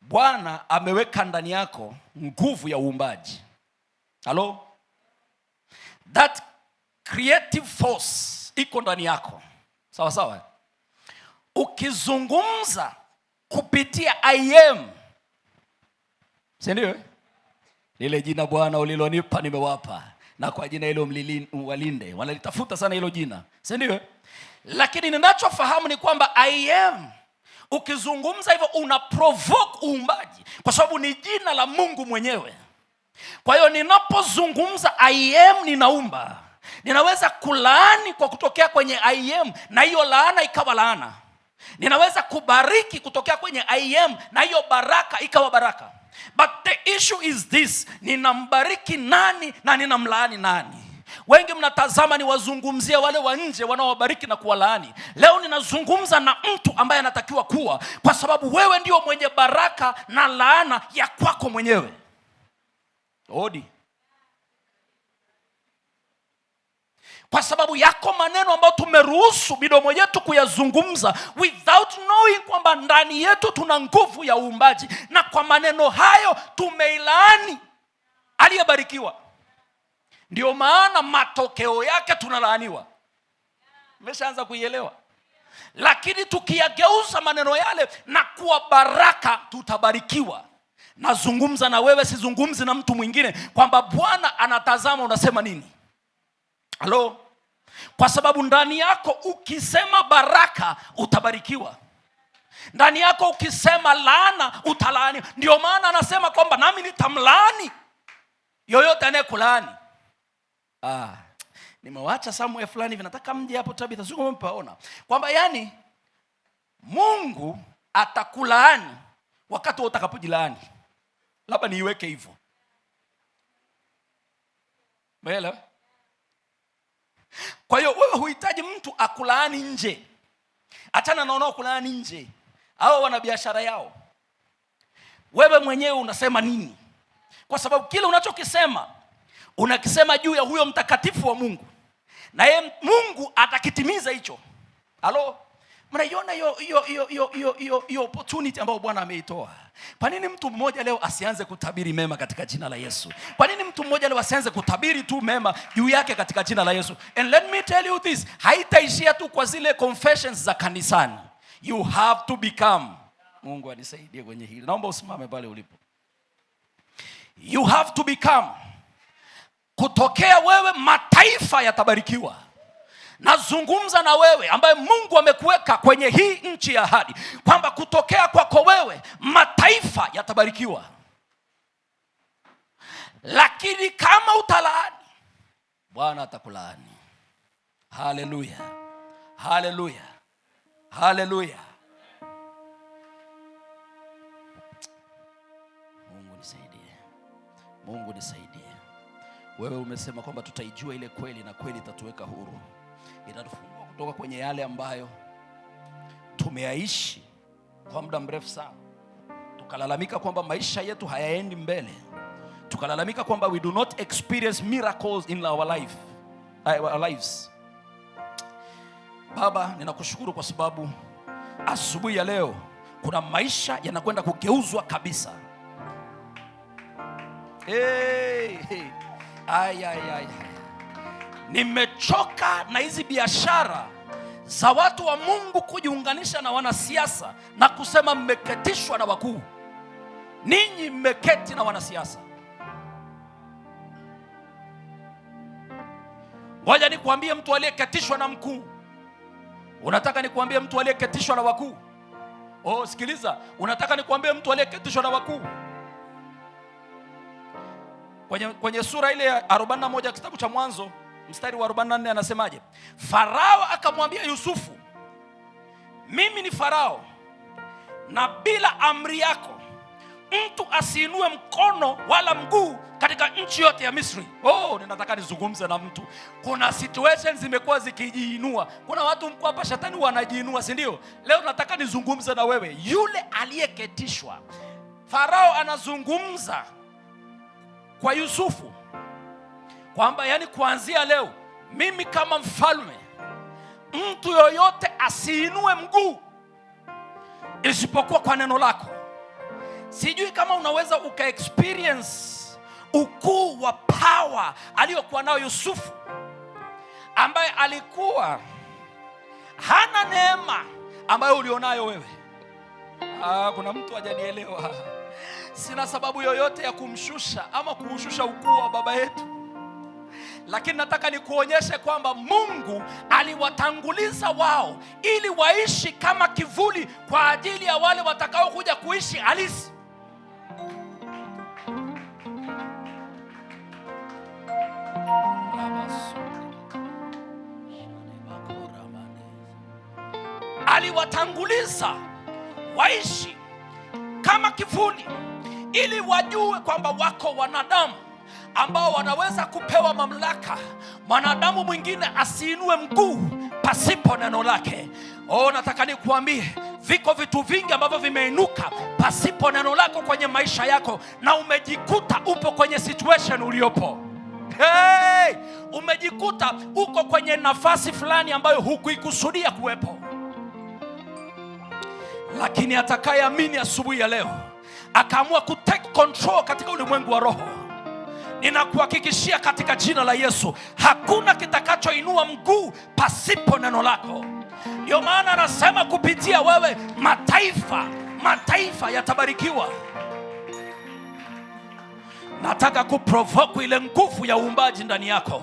Bwana ameweka ndani yako nguvu ya uumbaji. Halo? That creative force iko ndani yako. Sawa sawa. Ukizungumza kupitia I am, si ndio? Lile jina Bwana ulilonipa nimewapa, na kwa jina hilo walinde. Wanalitafuta sana hilo jina, si ndio? Lakini ninachofahamu ni kwamba I am, ukizungumza hivyo una provoke uumbaji, kwa sababu ni jina la Mungu mwenyewe. Kwa hiyo ninapozungumza I am, ninaumba. Ninaweza kulaani kwa kutokea kwenye I am, na hiyo laana ikawa laana. Ninaweza kubariki kutokea kwenye I am, na hiyo baraka ikawa baraka. But the issue is this, ninambariki nani na ninamlaani nani? Wengi mnatazama ni wazungumzia wale wa nje wanaowabariki na kuwalaani. Leo ninazungumza na mtu ambaye anatakiwa kuwa, kwa sababu wewe ndio mwenye baraka na laana ya kwako mwenyewe. Odi. Kwa sababu yako maneno ambayo tumeruhusu midomo yetu kuyazungumza without knowing kwamba ndani yetu tuna nguvu ya uumbaji, na kwa maneno hayo tumeilaani aliyebarikiwa. Ndio maana matokeo yake tunalaaniwa. Umeshaanza kuielewa? Lakini tukiyageuza maneno yale na kuwa baraka, tutabarikiwa. Nazungumza na wewe, sizungumzi na mtu mwingine, kwamba Bwana anatazama unasema nini. Halo? Kwa sababu ndani yako ukisema baraka utabarikiwa. Ndani yako ukisema laana utalaaniwa. Ndio maana anasema kwamba nami nitamlaani yoyote anayekulaani. Nimewacha somewhere fulani hivi, nataka mje hapo Tabitha, sio kama mpaona kwamba yani Mungu atakulaani wakati utakapojilaani. Labda niiweke hivyo. Umeelewa? Kwa hiyo wewe huhitaji mtu akulaani nje. Achana na wanao kulaani nje, hao wana biashara yao. Wewe mwenyewe unasema nini? Kwa sababu kile unachokisema unakisema juu ya huyo mtakatifu wa Mungu, na yeye Mungu atakitimiza hicho. Halo? Mnaiona hiyo opportunity ambayo Bwana ameitoa. Kwa nini mtu mmoja leo asianze kutabiri mema katika jina la Yesu? Kwa nini mtu mmoja leo asianze kutabiri tu mema juu yake katika jina la Yesu? And let me tell you this, haitaishia tu kwa zile confessions za kanisani. You have to become. Mungu anisaidie kwenye hili. Naomba usimame pale ulipo. You have to become. Kutokea wewe mataifa yatabarikiwa. Nazungumza na wewe ambaye Mungu amekuweka kwenye hii nchi ya ahadi, kwamba kutokea kwako wewe mataifa yatabarikiwa. Lakini kama utalaani, Bwana atakulaani. Haleluya. Haleluya. Haleluya. Mungu nisaidie. Mungu nisaidie. Wewe umesema kwamba tutaijua ile kweli na kweli itatuweka huru. Itatufungua kutoka kwenye yale ambayo tumeyaishi kwa muda mrefu sana. Tukalalamika kwamba maisha yetu hayaendi mbele. Tukalalamika kwamba we do not experience miracles in our lives. Baba, ninakushukuru kwa sababu asubuhi ya leo kuna maisha yanakwenda kugeuzwa kabisa. Hey. Ay, ay, ay. Nimechoka na hizi biashara za watu wa Mungu kujiunganisha na wanasiasa na kusema mmeketishwa na wakuu. Ninyi mmeketi na wanasiasa. Ngoja nikuambie mtu aliyeketishwa na mkuu. Unataka nikuambie mtu aliyeketishwa na wakuu? Oh, sikiliza. Unataka nikuambie mtu aliyeketishwa na wakuu? Kwenye sura ile ya 41 kitabu cha Mwanzo mstari wa 44 anasemaje? Farao akamwambia Yusufu, mimi ni Farao, na bila amri yako mtu asiinue mkono wala mguu katika nchi yote ya Misri. Oh, ninataka nizungumze na mtu. Kuna situations zimekuwa zikijiinua. Kuna watu mko hapa shetani wanajiinua, si ndio? Leo nataka nizungumze na wewe, yule aliyeketishwa. Farao anazungumza kwa Yusufu kwamba yani kuanzia leo mimi kama mfalme, mtu yoyote asiinue mguu isipokuwa kwa neno lako. Sijui kama unaweza experience ukuu wa power aliyokuwa nao Yusufu, ambaye alikuwa hana neema ambayo ulionayo wewe. Kuna mtu hajanielewa. Sina sababu yoyote ya kumshusha ama kuushusha ukuu wa baba yetu, lakini nataka nikuonyeshe kwamba Mungu aliwatanguliza wao ili waishi kama kivuli kwa ajili ya wale watakao kuja kuishi halisi. Aliwatanguliza waishi kama kivuli ili wajue kwamba wako wanadamu ambao wanaweza kupewa mamlaka. Mwanadamu mwingine asiinue mguu pasipo neno lake. Oh, nataka nikuambie, viko vitu vingi ambavyo vimeinuka pasipo neno lako kwenye maisha yako, na umejikuta upo kwenye situation uliopo. Hey, umejikuta uko kwenye nafasi fulani ambayo hukuikusudia kuwepo. Lakini atakayeamini asubuhi ya leo akaamua kutake control katika ulimwengu wa roho, ninakuhakikishia katika jina la Yesu, hakuna kitakachoinua mguu pasipo neno lako. Ndio maana anasema kupitia wewe mataifa yatabarikiwa. Nataka kuprovoke ile nguvu ya uumbaji ndani yako,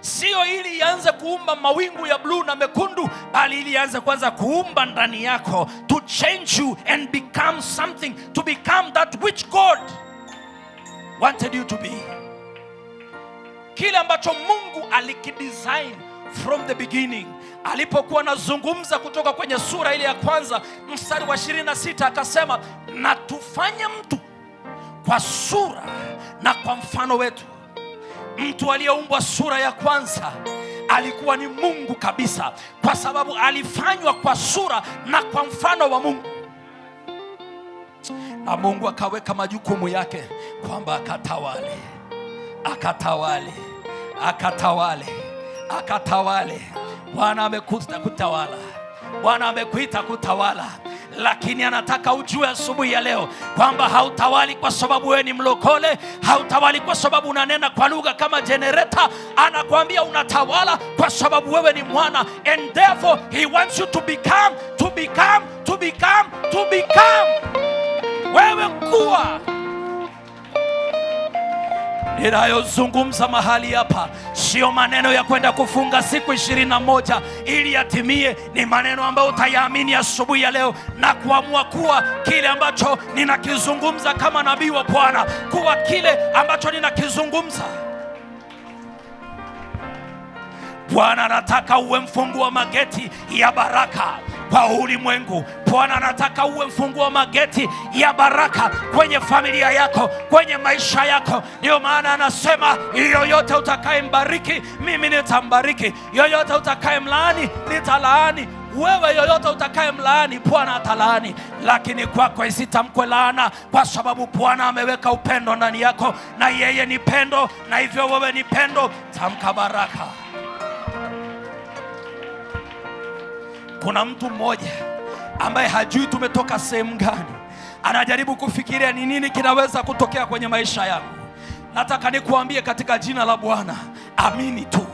sio ili ianze kuumba mawingu ya blue na mekundu, bali ili ianze kwanza kuumba ndani yako, to change you and become something, to become that which God wanted you to be. Kile ambacho Mungu alikidesign from the beginning. Alipokuwa nazungumza kutoka kwenye sura ile ya kwanza mstari wa 26 akasema, na tufanye mtu kwa sura na kwa mfano wetu. Mtu aliyeumbwa sura ya kwanza alikuwa ni Mungu kabisa, kwa sababu alifanywa kwa sura na kwa mfano wa Mungu. Na Mungu akaweka majukumu yake kwamba akatawale. Bwana amekuita kutawala. Bwana amekuita kutawala. Lakini anataka ujue asubuhi ya leo kwamba hautawali kwa sababu wewe ni mlokole, hautawali kwa sababu unanena kwa lugha kama generator. Anakuambia unatawala kwa sababu wewe ni mwana, and therefore he wants you to become. Wewe kuwa. Ninayozungumza mahali hapa sio maneno ya kwenda kufunga siku 21 ili yatimie. Ni maneno ambayo utayaamini asubuhi ya leo na kuamua kuwa kile ambacho ninakizungumza kama nabii wa Bwana, kuwa kile ambacho ninakizungumza. Bwana anataka uwe mfunguo wa mageti ya baraka kwa ulimwengu. Bwana anataka uwe mfunguo wa mageti ya baraka kwenye familia yako, kwenye maisha yako. Ndio maana anasema, yoyote utakayembariki mimi nitambariki, yoyote utakayemlaani nitalaani. Wewe yoyote utakayemlaani Bwana atalaani, lakini kwako isitamkwe laana, kwa sababu Bwana ameweka upendo ndani yako, na yeye ni pendo, na hivyo wewe ni pendo. Tamka baraka. Kuna mtu mmoja ambaye hajui tumetoka sehemu gani, anajaribu kufikiria ni nini kinaweza kutokea kwenye maisha yangu. Nataka nikuambie katika jina la Bwana, amini tu,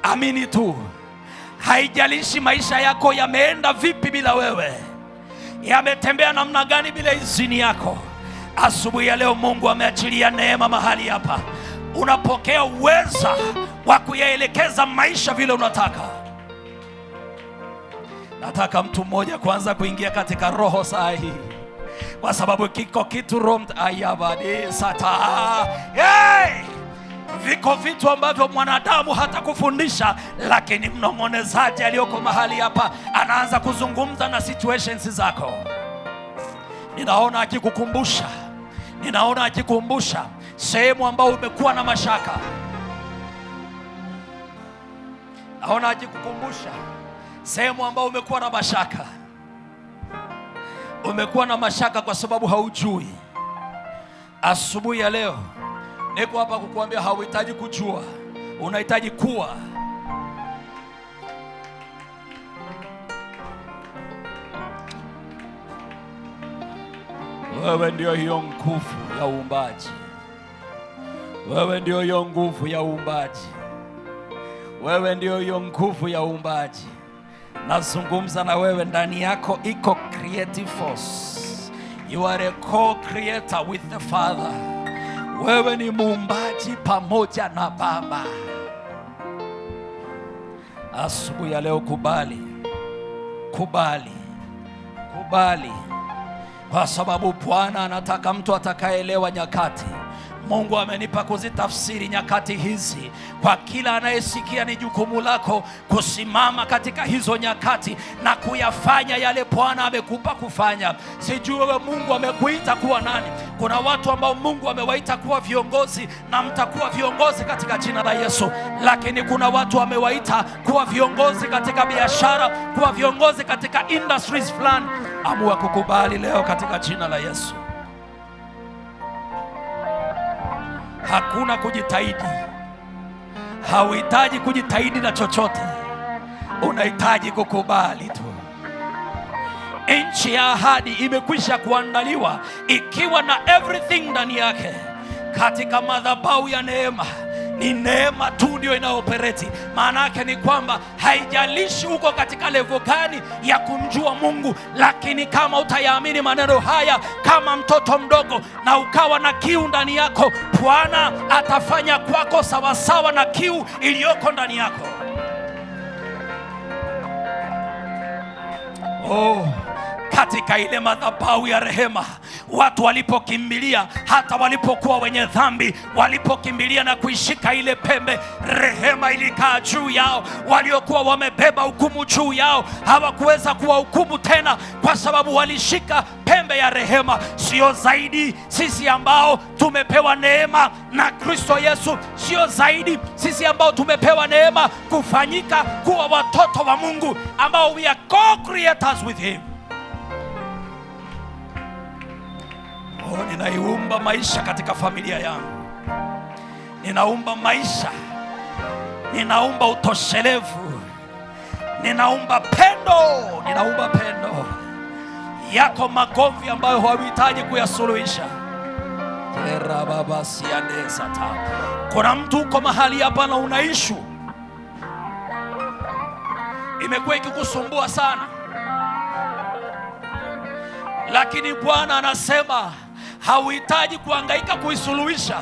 amini tu. Haijalishi maisha yako yameenda vipi bila wewe, yametembea namna gani bila izini yako. Asubuhi ya leo Mungu ameachilia neema mahali hapa. Unapokea uweza wa kuyaelekeza maisha vile unataka. Nataka mtu mmoja kwanza kuingia katika roho sahihi, kwa sababu kiko kitu viko vitu ambavyo mwanadamu hata kufundisha, lakini mnong'onezaji aliyoko mahali hapa anaanza kuzungumza na situations zako. Ninaona akikukumbusha sehemu ambayo umekuwa na mashaka. Naona akikukumbusha sehemu ambayo umekuwa na mashaka. Umekuwa na mashaka kwa sababu haujui. Asubuhi ya leo niko hapa kukuambia hauhitaji kujua, unahitaji kuwa. Wewe ndio hiyo nguvu ya uumbaji. Wewe ndio hiyo nguvu ya uumbaji. Wewe ndio hiyo nguvu ya uumbaji. Nazungumza na wewe, ndani yako iko creative force. You are a co-creator with the Father. Wewe ni muumbaji pamoja na Baba. Asubuhi ya leo kubali, kwa sababu Bwana anataka mtu atakayeelewa nyakati. Mungu amenipa kuzitafsiri nyakati hizi. Kwa kila anayesikia, ni jukumu lako kusimama katika hizo nyakati na kuyafanya yale Bwana amekupa kufanya. Sijui wewe Mungu amekuita kuwa nani. Kuna watu ambao Mungu amewaita kuwa viongozi, na mtakuwa viongozi katika jina la Yesu. Lakini kuna watu amewaita kuwa viongozi katika biashara, kuwa viongozi katika industries fulani. Amua kukubali leo katika jina la Yesu. Hakuna kujitahidi. Hauhitaji kujitahidi na chochote. Unahitaji kukubali tu. Nchi ya ahadi imekwisha kuandaliwa ikiwa na everything ndani yake. Katika madhabahu ya neema, ni neema tu ndio inaoperate. Maana yake ni kwamba haijalishi uko katika level gani ya kumjua Mungu, lakini kama utayaamini maneno haya kama mtoto mdogo na ukawa na kiu ndani yako, Bwana atafanya kwako sawasawa na kiu iliyoko ndani yako. Katika ile madhabahu ya rehema, watu walipokimbilia, hata walipokuwa wenye dhambi, walipokimbilia na kuishika ile pembe, rehema ilikaa juu yao. Waliokuwa wamebeba hukumu juu yao hawakuweza kuwahukumu tena, kwa sababu walishika pembe ya rehema. Sio zaidi sisi ambao tumepewa neema na Kristo Yesu, sio zaidi sisi ambao tumepewa neema kufanyika kuwa watoto wa Mungu, ambao we are co-creators with him. Ninaiumba maisha katika familia yangu. Ninaumba maisha. Ninaumba utoshelevu. Ninaumba pendo. Yako magomvi ambayo hauhitaji kuyasuluhisha. Kuna mtu uko mahali hapa na unaishu, imekuwa ikikusumbua sana, lakini Bwana anasema hauhitaji kuhangaika kuisuluhisha.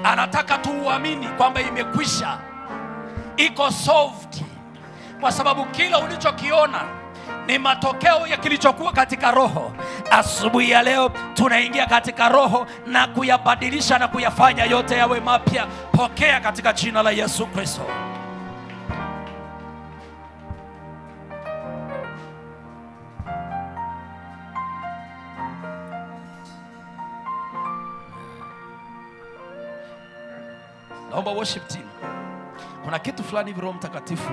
Anataka tu uamini kwamba imekwisha, iko solved, kwa sababu kila ulichokiona ni matokeo ya kilichokuwa katika roho. Asubuhi ya leo tunaingia katika roho na kuyabadilisha na kuyafanya yote yawe mapya. Pokea katika jina la Yesu Kristo. Naomba worship team, kuna kitu fulani hivi Roho Mtakatifu.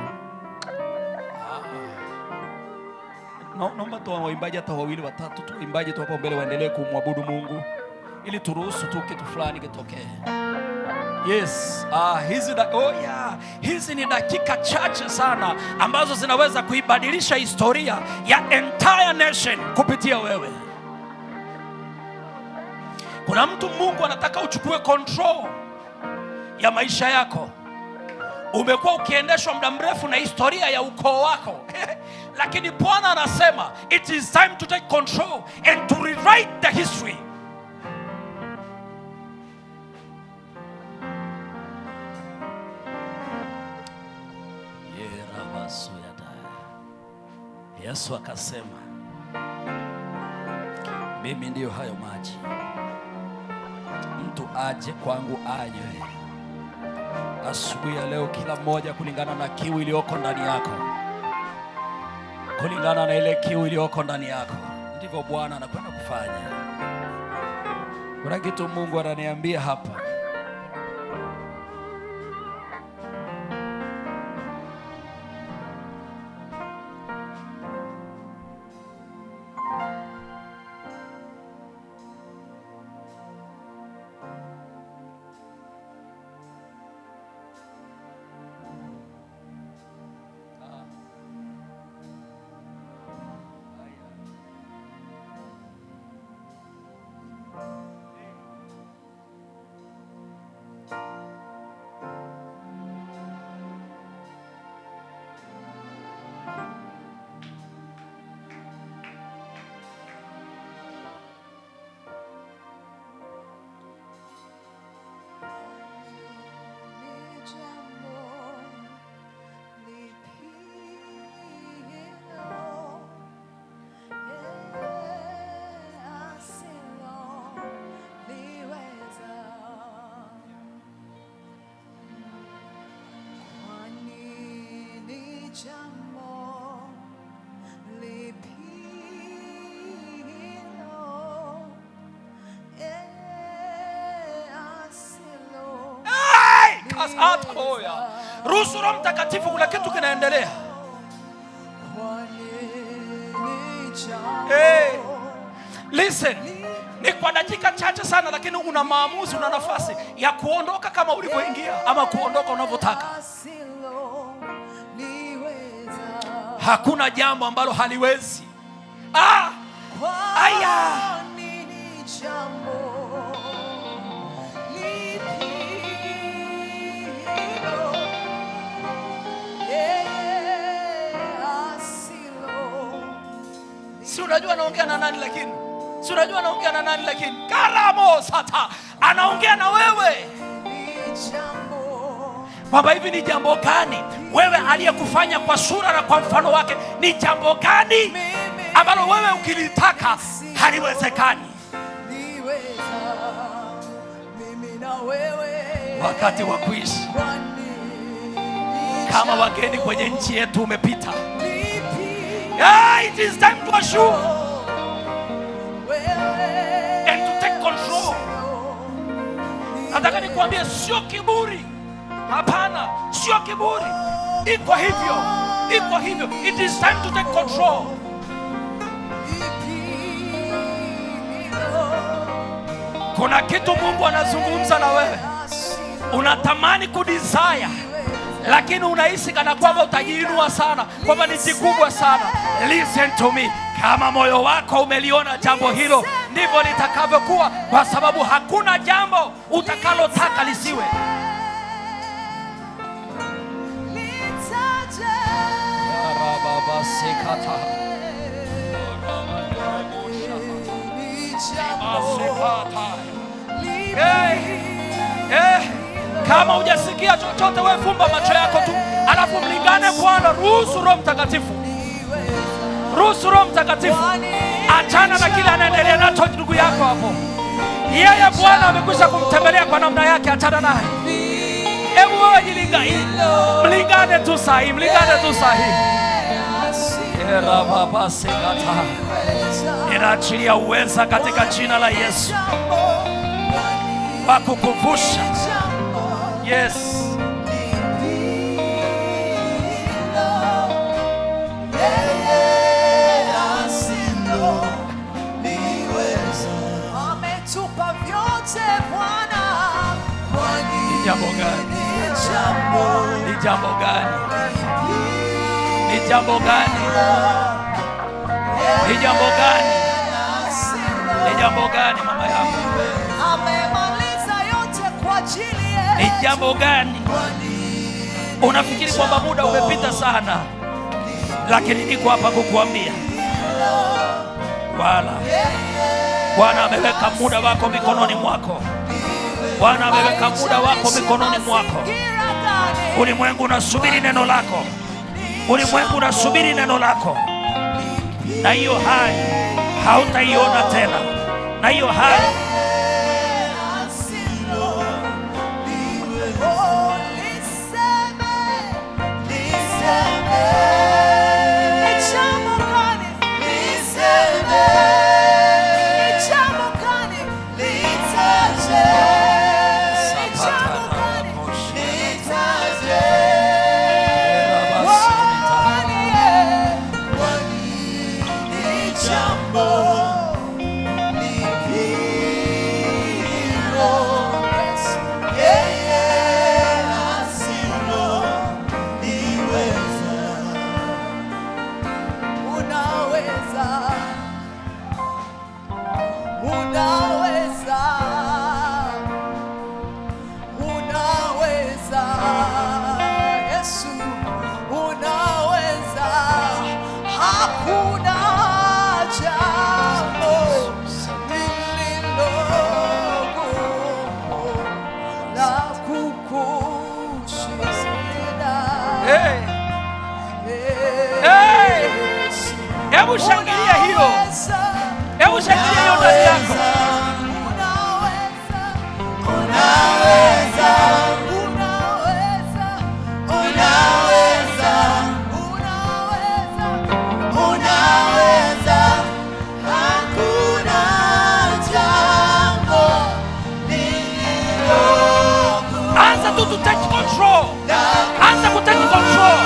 Naomba tu waimbaji hata wawili watatu tu, waimbaji tu hapo mbele waendelee kumwabudu Mungu, ili turuhusu tu kitu fulani kitokee. Yes, hizi ni dakika chache sana ambazo zinaweza kuibadilisha historia ya entire nation kupitia wewe. Kuna mtu Mungu anataka uchukue control ya maisha yako. Umekuwa ukiendeshwa muda mrefu na historia ya ukoo wako lakini Bwana anasema it is time to take control and to rewrite the history. Yesu akasema, mimi ndiyo hayo maji, mtu aje kwangu anywe. Asubuhi ya leo, kila mmoja kulingana na kiu iliyoko ndani yako, kulingana na ile kiu iliyoko ndani yako, ndivyo Bwana anakwenda kufanya. Kuna kitu Mungu ananiambia hapa. Ruhusu Roho Mtakatifu, kuna kitu kinaendelea. Listen, ni kwa dakika chache sana, lakini una maamuzi, una nafasi ya kuondoka kama ulivyoingia ama kuondoka unavyotaka. Hakuna jambo ambalo haliwezi. Si unajua anaongea na nani lakini? Si unajua anaongea na nani lakini? Karamo sata. Anaongea na wewe. Kwamba hivi ni jambo gani wewe aliyekufanya kwa sura na kwa mfano wake, ni jambo gani ambalo wewe ukilitaka haliwezekani? Wakati wa kuishi kama wageni kwenye nchi yetu umepita. It is time to assure and to take control. Nataka nikwambie, sio kiburi. Hapana, sio kiburi. Iko hivyo, iko hivyo. It is time to take control. Kuna kitu Mungu anazungumza na wewe. Unatamani kudesire, lakini unahisi kana kwamba utajiinua sana, kwamba ni kikubwa sana. Listen to me. Kama moyo wako umeliona jambo hilo, ndivyo litakavyokuwa, kwa sababu hakuna jambo utakalotaka lisiwe. Kama hujasikia chochote, wewe fumba macho yako tu, alafu mlingane Bwana. Ruhusu Roho Mtakatifu, ruhusu Roho Mtakatifu. Achana na kile anaendelea nacho ndugu yako hapo. Yeye Bwana amekwisha kumtembelea kwa namna yake, achana naye. Hebu wewe mlingane tu sahi, mlingane tu sahi. Inaachilia uweza katika jina la Yesu wa kukuvusha. Yes. Ametupa vyote Bwana. Ni jambo gani? Ni jambo gani? Ni jambo gani? Ni jambo gani? Ni jambo gani mama yangu? jambo gani? Unafikiri kwamba muda umepita sana, lakini niko hapa kukuambia wala Bwana ameweka muda wako mikononi mwako. Bwana ameweka muda wako mikononi mwako. Ulimwengu unasubiri neno lako. Ulimwengu unasubiri neno lako. Na hiyo hali hautaiona tena. Na hiyo hali hebu shangilia hiyo. Hebu shangilia hiyo ndani yako. Anza tu to take control. Anza ku take control.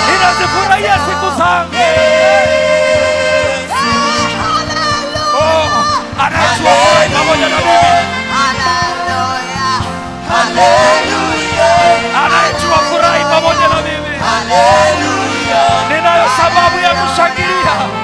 Ninazifurahia siku zangu. Anajua furahi pamoja na mimi. Anajua furahi pamoja na mimi. Ninayo sababu ya kushangilia.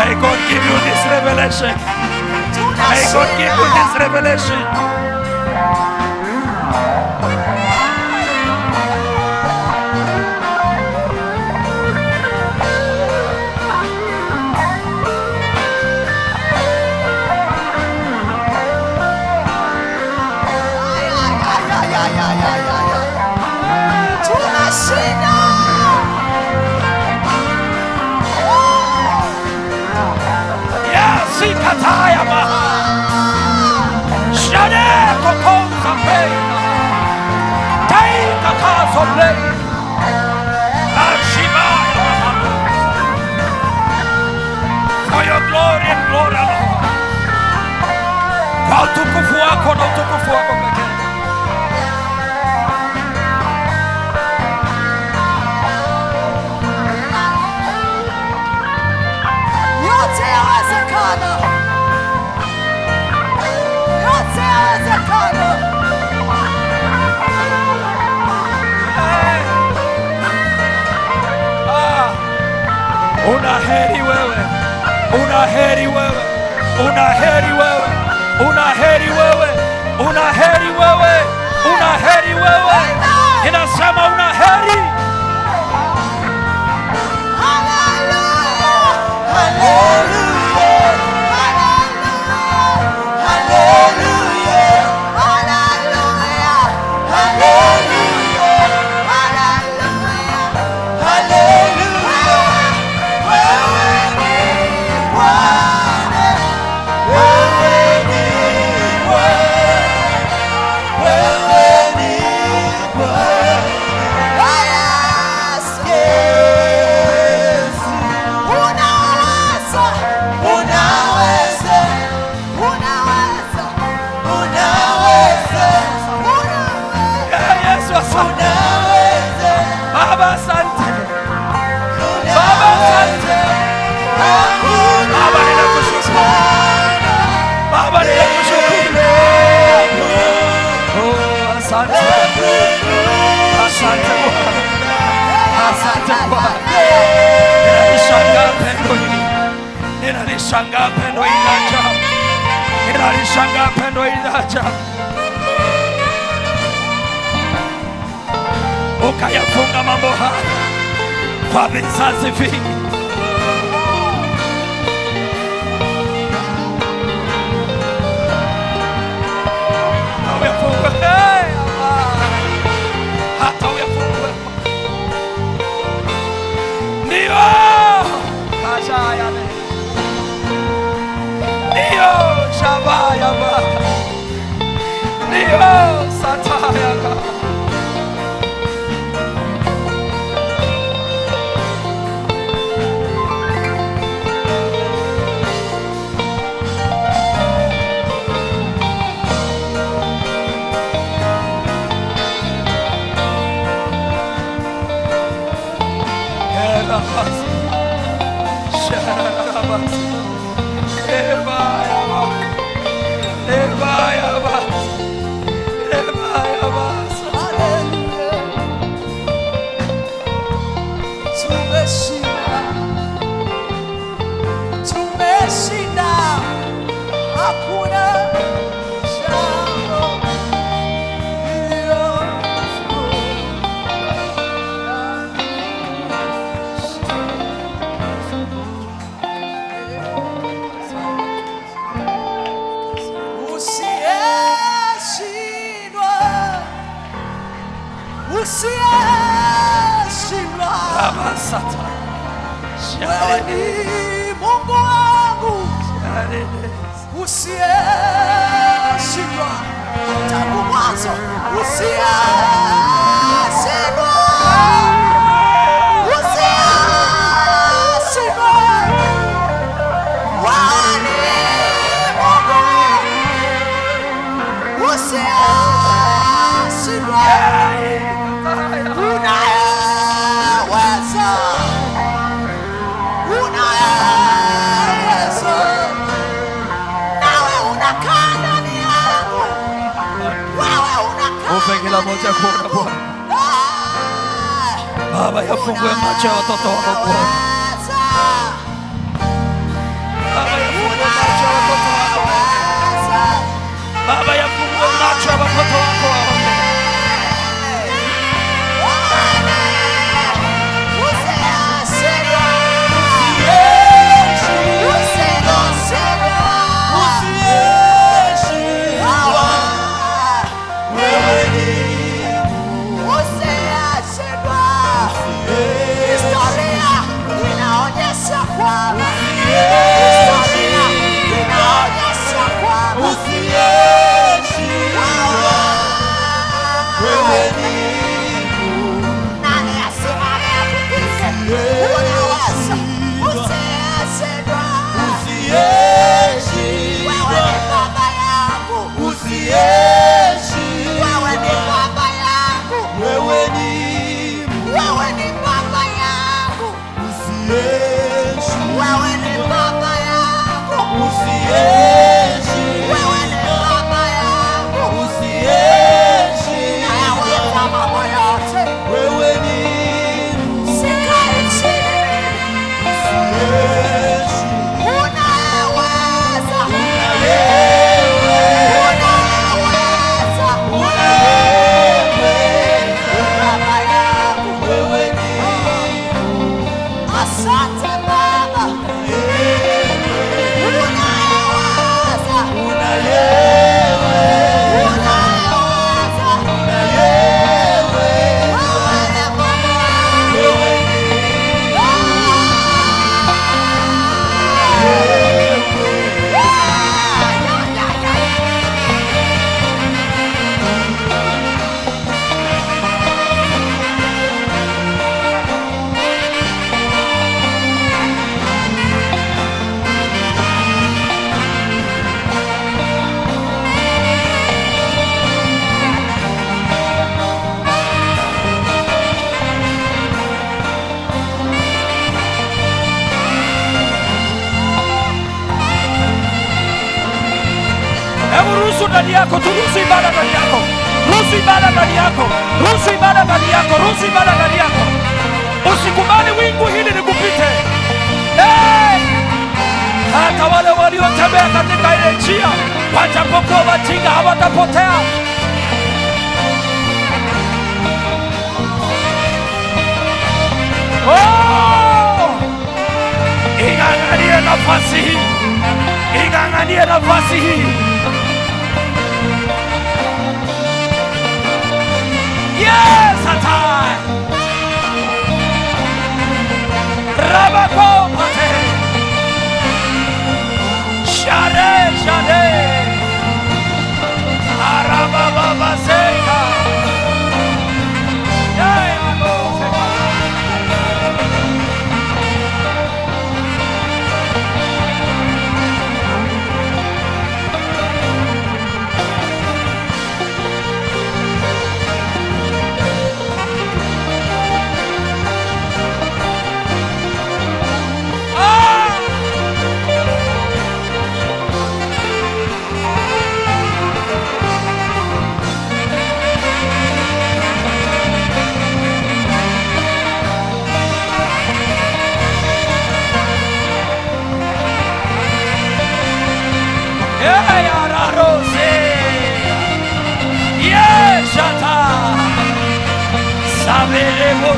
May God give you this revelation. May God give you this revelation. Una heri wewe, una heri wewe, una heri wewe, una heri wewe, una heri wewe, una heri wewe. Inasema una heri. Ninalishangaa pendo hili la ajabu, ninalishangaa pendo hili la ajabu. Ukayafunga mambo haya kwa vizazi vingi. Hata uyafungue ndio ndio shabayaba ndio satayaka Wewe ni Mungu wangu usiyeshindwa, tangu mwanzo usiyeshindwa, usiyeshindwa. Wewe ni Mungu usiyeshindwa, kila moja kuona Bwana. Baba, yafungue macho ya watoto wako Bwana. Baba, yafungue macho ya watoto wako. Baba, yafungue macho ya watoto wako. Ruhusu ndani yako, turuhusu ibada ndani yako, ruhusu ibada ndani yako, ruhusu ibada ndani yako, ruhusu ibada ndani yako. Usikubali wingu hili likupite. Hata wale waliotembea katika ile njia, wajapokuwa wajinga, hawatapotea. Ing'ang'anie nafasi hii, ing'ang'anie nafasi hii. Yes, atai. Rabako pate. Shade, shade. Arababa seka. Yeah, go seka.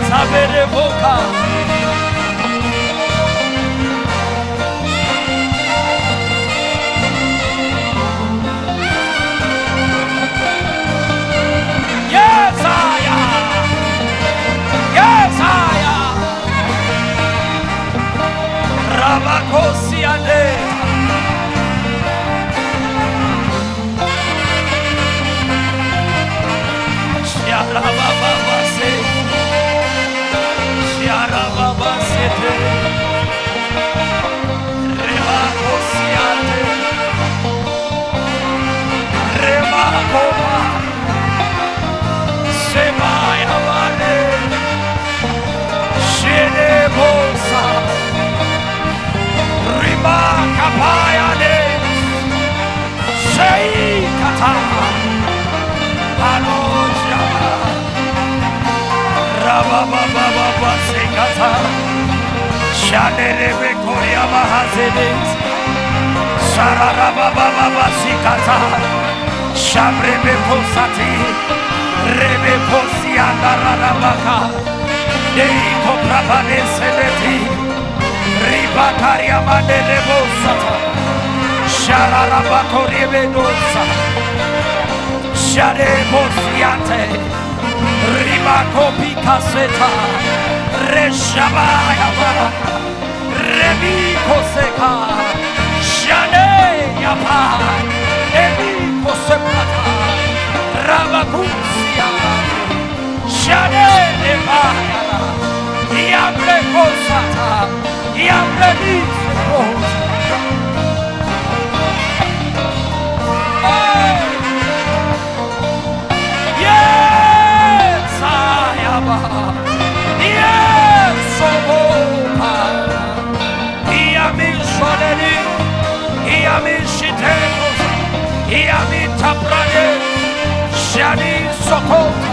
Sabere boca. Yes, I am. Yes, I am. Rabakosi ande. Sharababase. Sharababasete. Rebakosiate. Rebakoba. Sebaya vane. Shenebosa. Ribakapayane. Sheikata. Alojaba. Rabababa sekata. Shanerebe koria mahazedes. Sararabababa sikata. Shabrebe kosati. Rebe kosianda rarabaka. Deiko prabane sedeti. Ribakaria manelebo sata. Shararabako rebe dosa. Sharebo siate. Ribako pikaseta. Reshabayaba. Rebiko seka. Shane yapa. Ebiko sepata. Rabakusia. Shane nebaya. Yamre kosata. Yamre nisekosa. Yes, ayaba. Yes, sobopa. Iamishoneni. Iamishitenos. Iamitaprade. Shani sokota.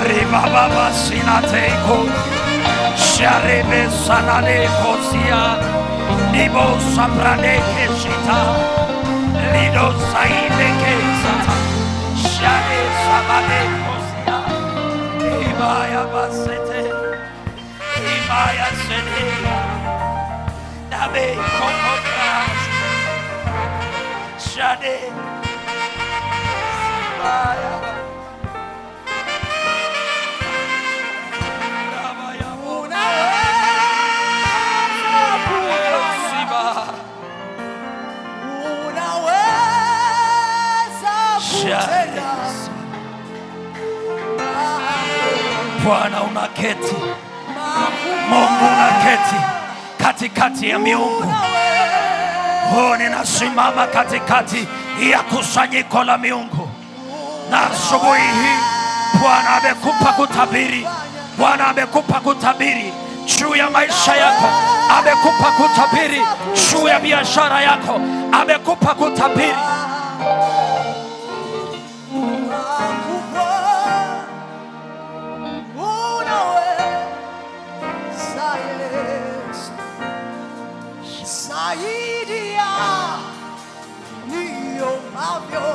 Ribababa sinateko. Sharebe sanane kosia. Nibo saprade keshita. Lido saide kesata. Shane sabade kosia. Ibaya basete. Ibaya sede. Dabe kokotras. Shade. Ibaya ba. Rabaya Siba. Unaweza kutenda. Bwana unaketi, Mungu unaketi katikati ya miungu. Ninasimama katikati ya kusanyiko la miungu, na asubuhi hii Bwana amekupa kutabiri. Bwana amekupa kutabiri juu ya maisha yako, amekupa kutabiri juu ya biashara yako, amekupa kutabiri. Saidia niomavyo,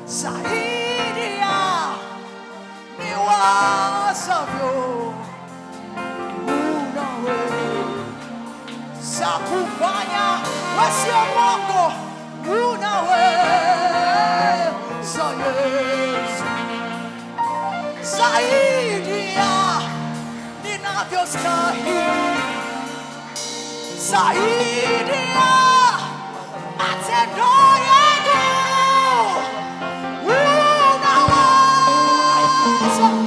saidia niwazavyo, unaweza kufanya wasio Mungu, unaweza Yesu, saidia ninavyostahili, saidia matendo yangu, unaweza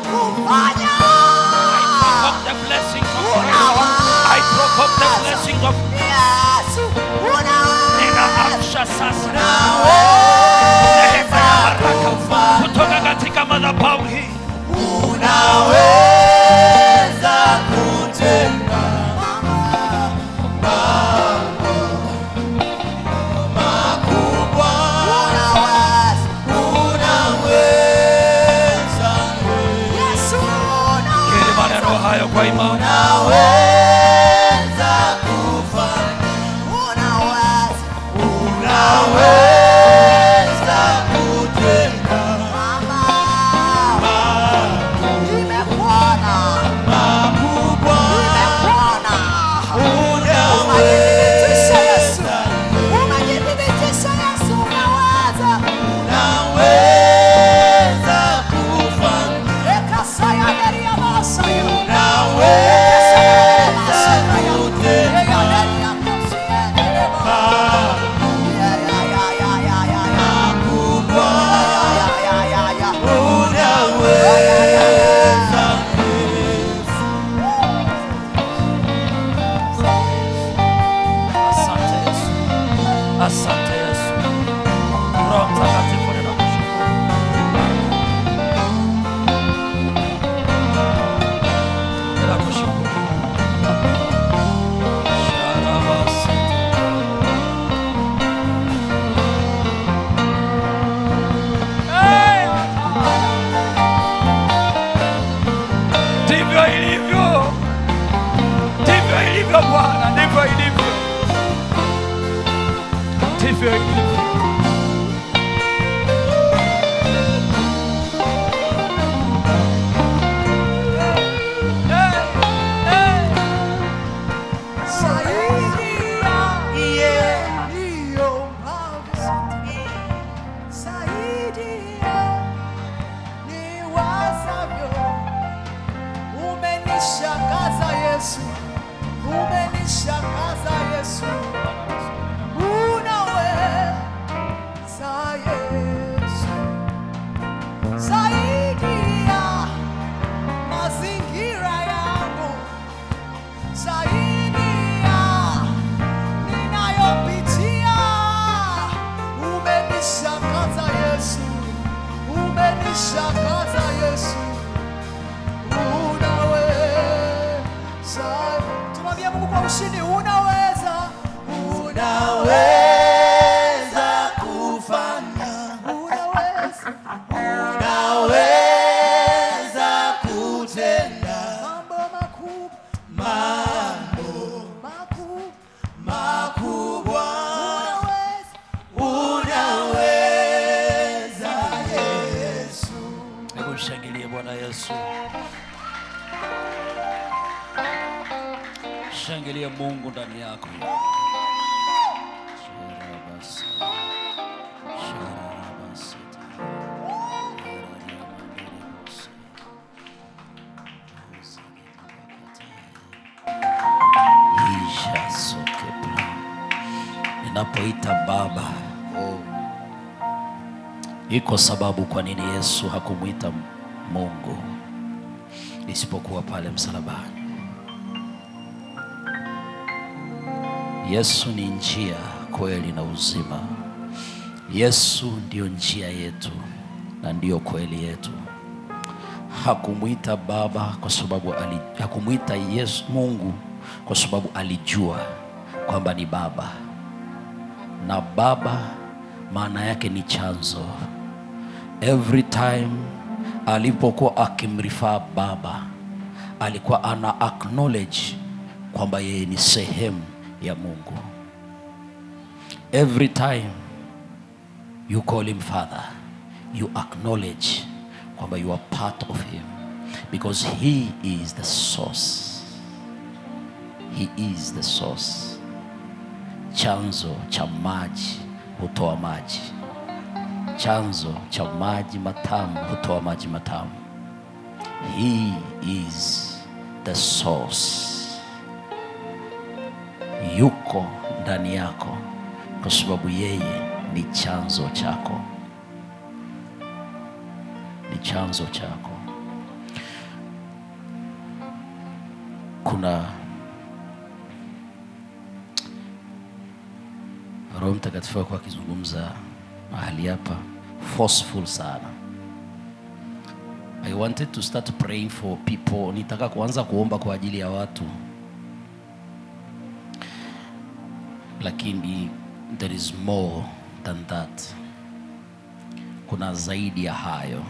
kufanya. The blessings of God. I provoke the blessings of Yesu, ninaamsha sasa neema ya baraka kutoka katika madhabahu hii. unaweza kutenda makubwa, unaweza Yesu, Kiri maneno hayo kwa imani. unaweza kufanya, unaweza kutenda nimekuona makubwa, nimekuona unaweza Yesu, umejithibitisha Yesu, unaweza kufanya ekasaya ndani ya masaya, unaweza kutenda Asante Yesu. Asante Yesu. Roho Mtakatifu ninakushukuru. Ninakushukuru. Sharabasete. Ndivyo ilivyo. Ndivyo ilivyo Bwana, ndivyo ilivyo. Ndivyo ilivyo. Umenishangaza Yesu, umenishangaza Yesu, unaweza Yesu, zaidi ya mazingira yangu, zaidi ya ninayopitia, umenishangaza Yesu, umenishangaza Yesu, unaweza. Tumwambie Mungu kwa ushindi, unaweza. Mshangilie Mungu ndani yako. Ninapoita Baba, iko sababu kwa nini Yesu hakumwita Mungu isipokuwa pale msalabani. Yesu ni njia, kweli na uzima. Yesu ndio njia yetu na ndio kweli yetu. Hakumwita Baba kwa sababu hakumwita Yesu Mungu kwa sababu alijua kwamba ni Baba, na Baba maana yake ni chanzo. Every time alipokuwa akimrifaa Baba, alikuwa ana acknowledge kwamba yeye ni sehemu ya Mungu. Every time you call him Father, you acknowledge kwamba you are part of him, because he is the source. He is the source. Chanzo cha maji hutoa maji. Chanzo cha maji matamu hutoa maji matamu. He is the source. Yuko ndani yako kwa sababu yeye ni chanzo chako. Ni chanzo chako. Kuna Roho Mtakatifu kwa akizungumza mahali hapa forceful sana. I wanted to start praying for people. Nitaka kuanza kuomba kwa ajili ya watu, lakini there is more than that. Kuna zaidi ya hayo.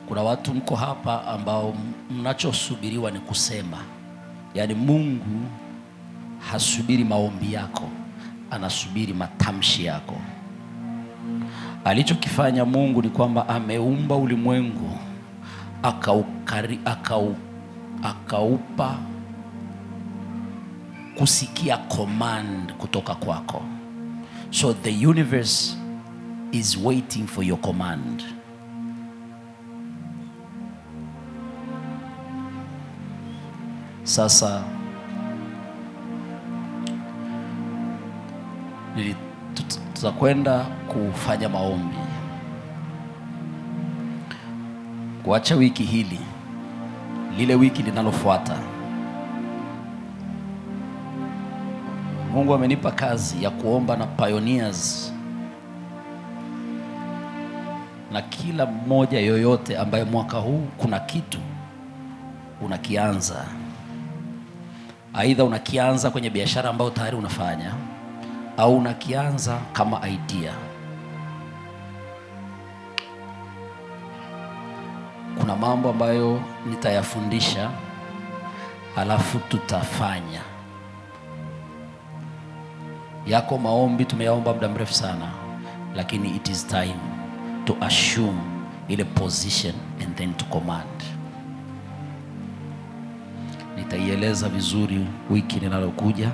Kuna watu mko hapa ambao mnachosubiriwa ni kusema. Yaani Mungu hasubiri maombi yako, anasubiri matamshi yako. Alichokifanya Mungu ni kwamba ameumba ulimwengu, akaupa kusikia command kutoka kwako. So the universe is waiting for your command. Sasa tutakwenda kufanya maombi kuacha wiki hili, lile wiki linalofuata. Mungu amenipa kazi ya kuomba na pioneers, na kila mmoja yoyote ambaye mwaka huu kuna kitu unakianza. Aidha unakianza kwenye biashara ambayo tayari unafanya, au unakianza kama idea. Kuna mambo ambayo nitayafundisha, halafu tutafanya. Yako maombi tumeyaomba muda mrefu sana, lakini it is time to assume ile position and then to command. Nitaieleza vizuri wiki linalokuja,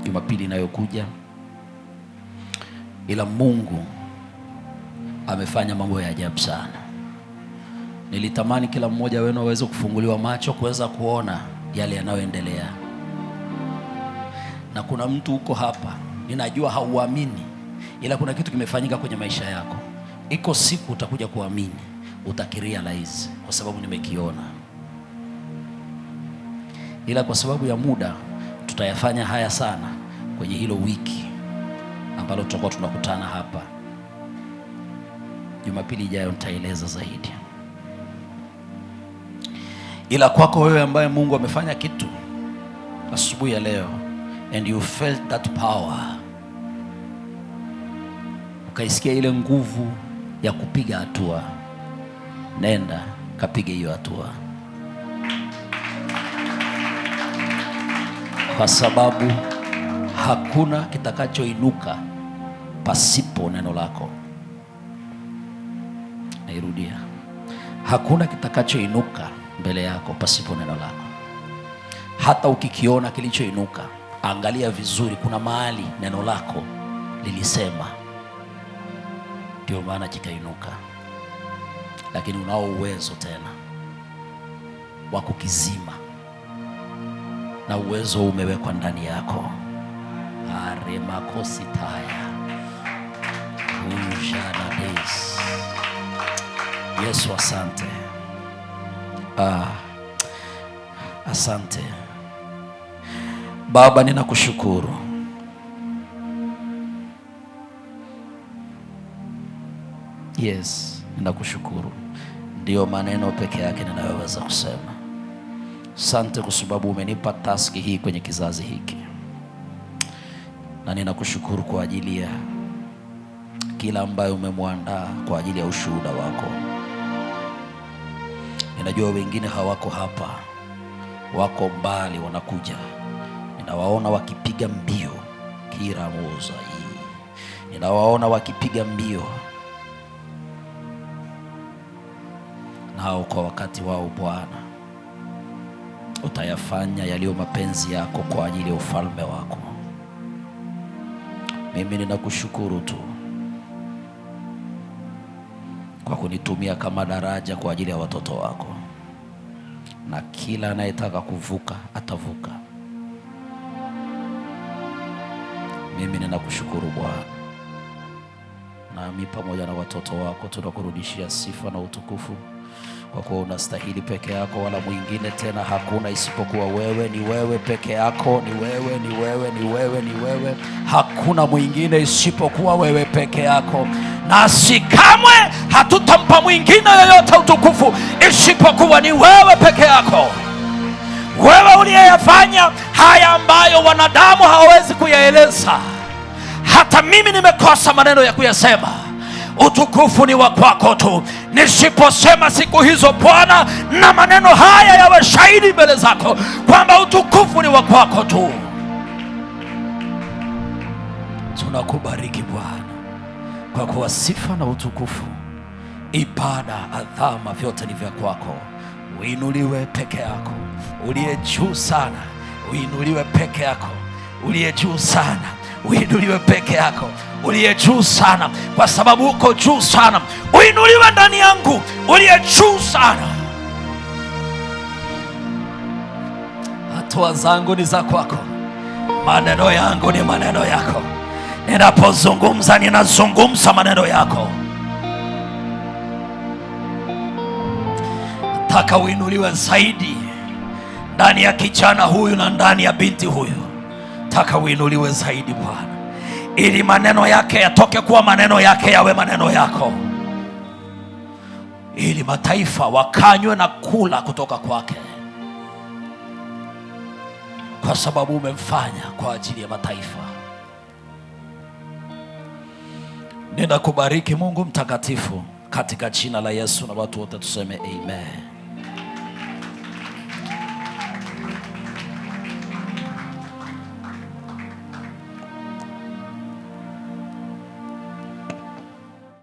Jumapili inayokuja. Ila Mungu amefanya mambo ya ajabu sana. Nilitamani kila mmoja wenu aweze kufunguliwa macho kuweza kuona yale yanayoendelea. Na kuna mtu huko hapa, ninajua hauamini, ila kuna kitu kimefanyika kwenye maisha yako. Iko siku utakuja kuamini, utakirealize kwa sababu nimekiona. Ila kwa sababu ya muda tutayafanya haya sana kwenye hilo wiki ambalo tutakuwa tunakutana hapa. Jumapili ijayo nitaeleza zaidi. Ila kwako wewe ambaye Mungu amefanya kitu asubuhi ya leo, and you felt that power, ukaisikia ile nguvu ya kupiga hatua, nenda kapige hiyo hatua, kwa sababu hakuna kitakachoinuka pasipo neno lako. Nairudia, hakuna kitakachoinuka mbele yako pasipo neno lako. hata ukikiona kilichoinuka, angalia vizuri, kuna mahali neno lako lilisema, ndio maana kikainuka. Lakini unao uwezo tena wa kukizima, na uwezo umewekwa ndani yako. Aremakositaya ujanades. Yesu, asante. Asante Baba, ninakushukuru. Yes, ninakushukuru. Ndio maneno peke yake ninayoweza kusema. Asante kwa sababu umenipa taski hii kwenye kizazi hiki, na ninakushukuru kwa ajili ya kila ambaye umemwandaa kwa ajili ya ushuhuda wako. Ninajua wengine hawako hapa, wako mbali, wanakuja. Ninawaona wakipiga mbio kila moza hii. Ninawaona wakipiga mbio, nao kwa wakati wao Bwana utayafanya yaliyo mapenzi yako kwa ajili ya ufalme wako. Mimi ninakushukuru tu kwa kunitumia kama daraja kwa ajili ya watoto wako, na kila anayetaka kuvuka atavuka. Mimi ninakushukuru Bwana, nami pamoja na watoto wako tunakurudishia sifa na utukufu, kwa kuwa unastahili peke yako, wala mwingine tena hakuna isipokuwa wewe. Ni wewe peke yako, ni wewe, ni wewe, ni wewe, ni wewe. Hakuna mwingine isipokuwa wewe peke yako, nasi kamwe hatutampa mwingine yoyote utukufu isipokuwa ni wewe peke yako. Wewe uliyeyafanya haya ambayo wanadamu hawawezi kuyaeleza. Hata mimi nimekosa maneno ya kuyasema. Utukufu ni wa kwako tu. Nisiposema siku hizo Bwana, na maneno haya yawe shahidi mbele zako kwamba utukufu ni wa kwako tu. Tunakubariki Bwana, kwa kuwa sifa na utukufu, ibada, adhama, vyote ni vya kwako. Uinuliwe peke yako, uliye juu sana. Uinuliwe peke yako, uliye juu sana. Uinuliwe peke yako, uliye juu sana, kwa sababu uko juu sana. Uinuliwe ndani yangu, uliye juu sana. Hatua zangu ni za kwako, maneno yangu ni maneno yako. Ninapozungumza, ninazungumza maneno yako. Nataka uinuliwe zaidi ndani ya kijana huyu na ndani ya binti huyu. Nataka uinuliwe zaidi Bwana, ili maneno yake yatoke kuwa maneno yake yawe maneno yako, ili mataifa wakanywe na kula kutoka kwake, kwa sababu umemfanya kwa ajili ya mataifa. Ninakubariki Mungu mtakatifu, katika jina la Yesu, na watu wote tuseme amen.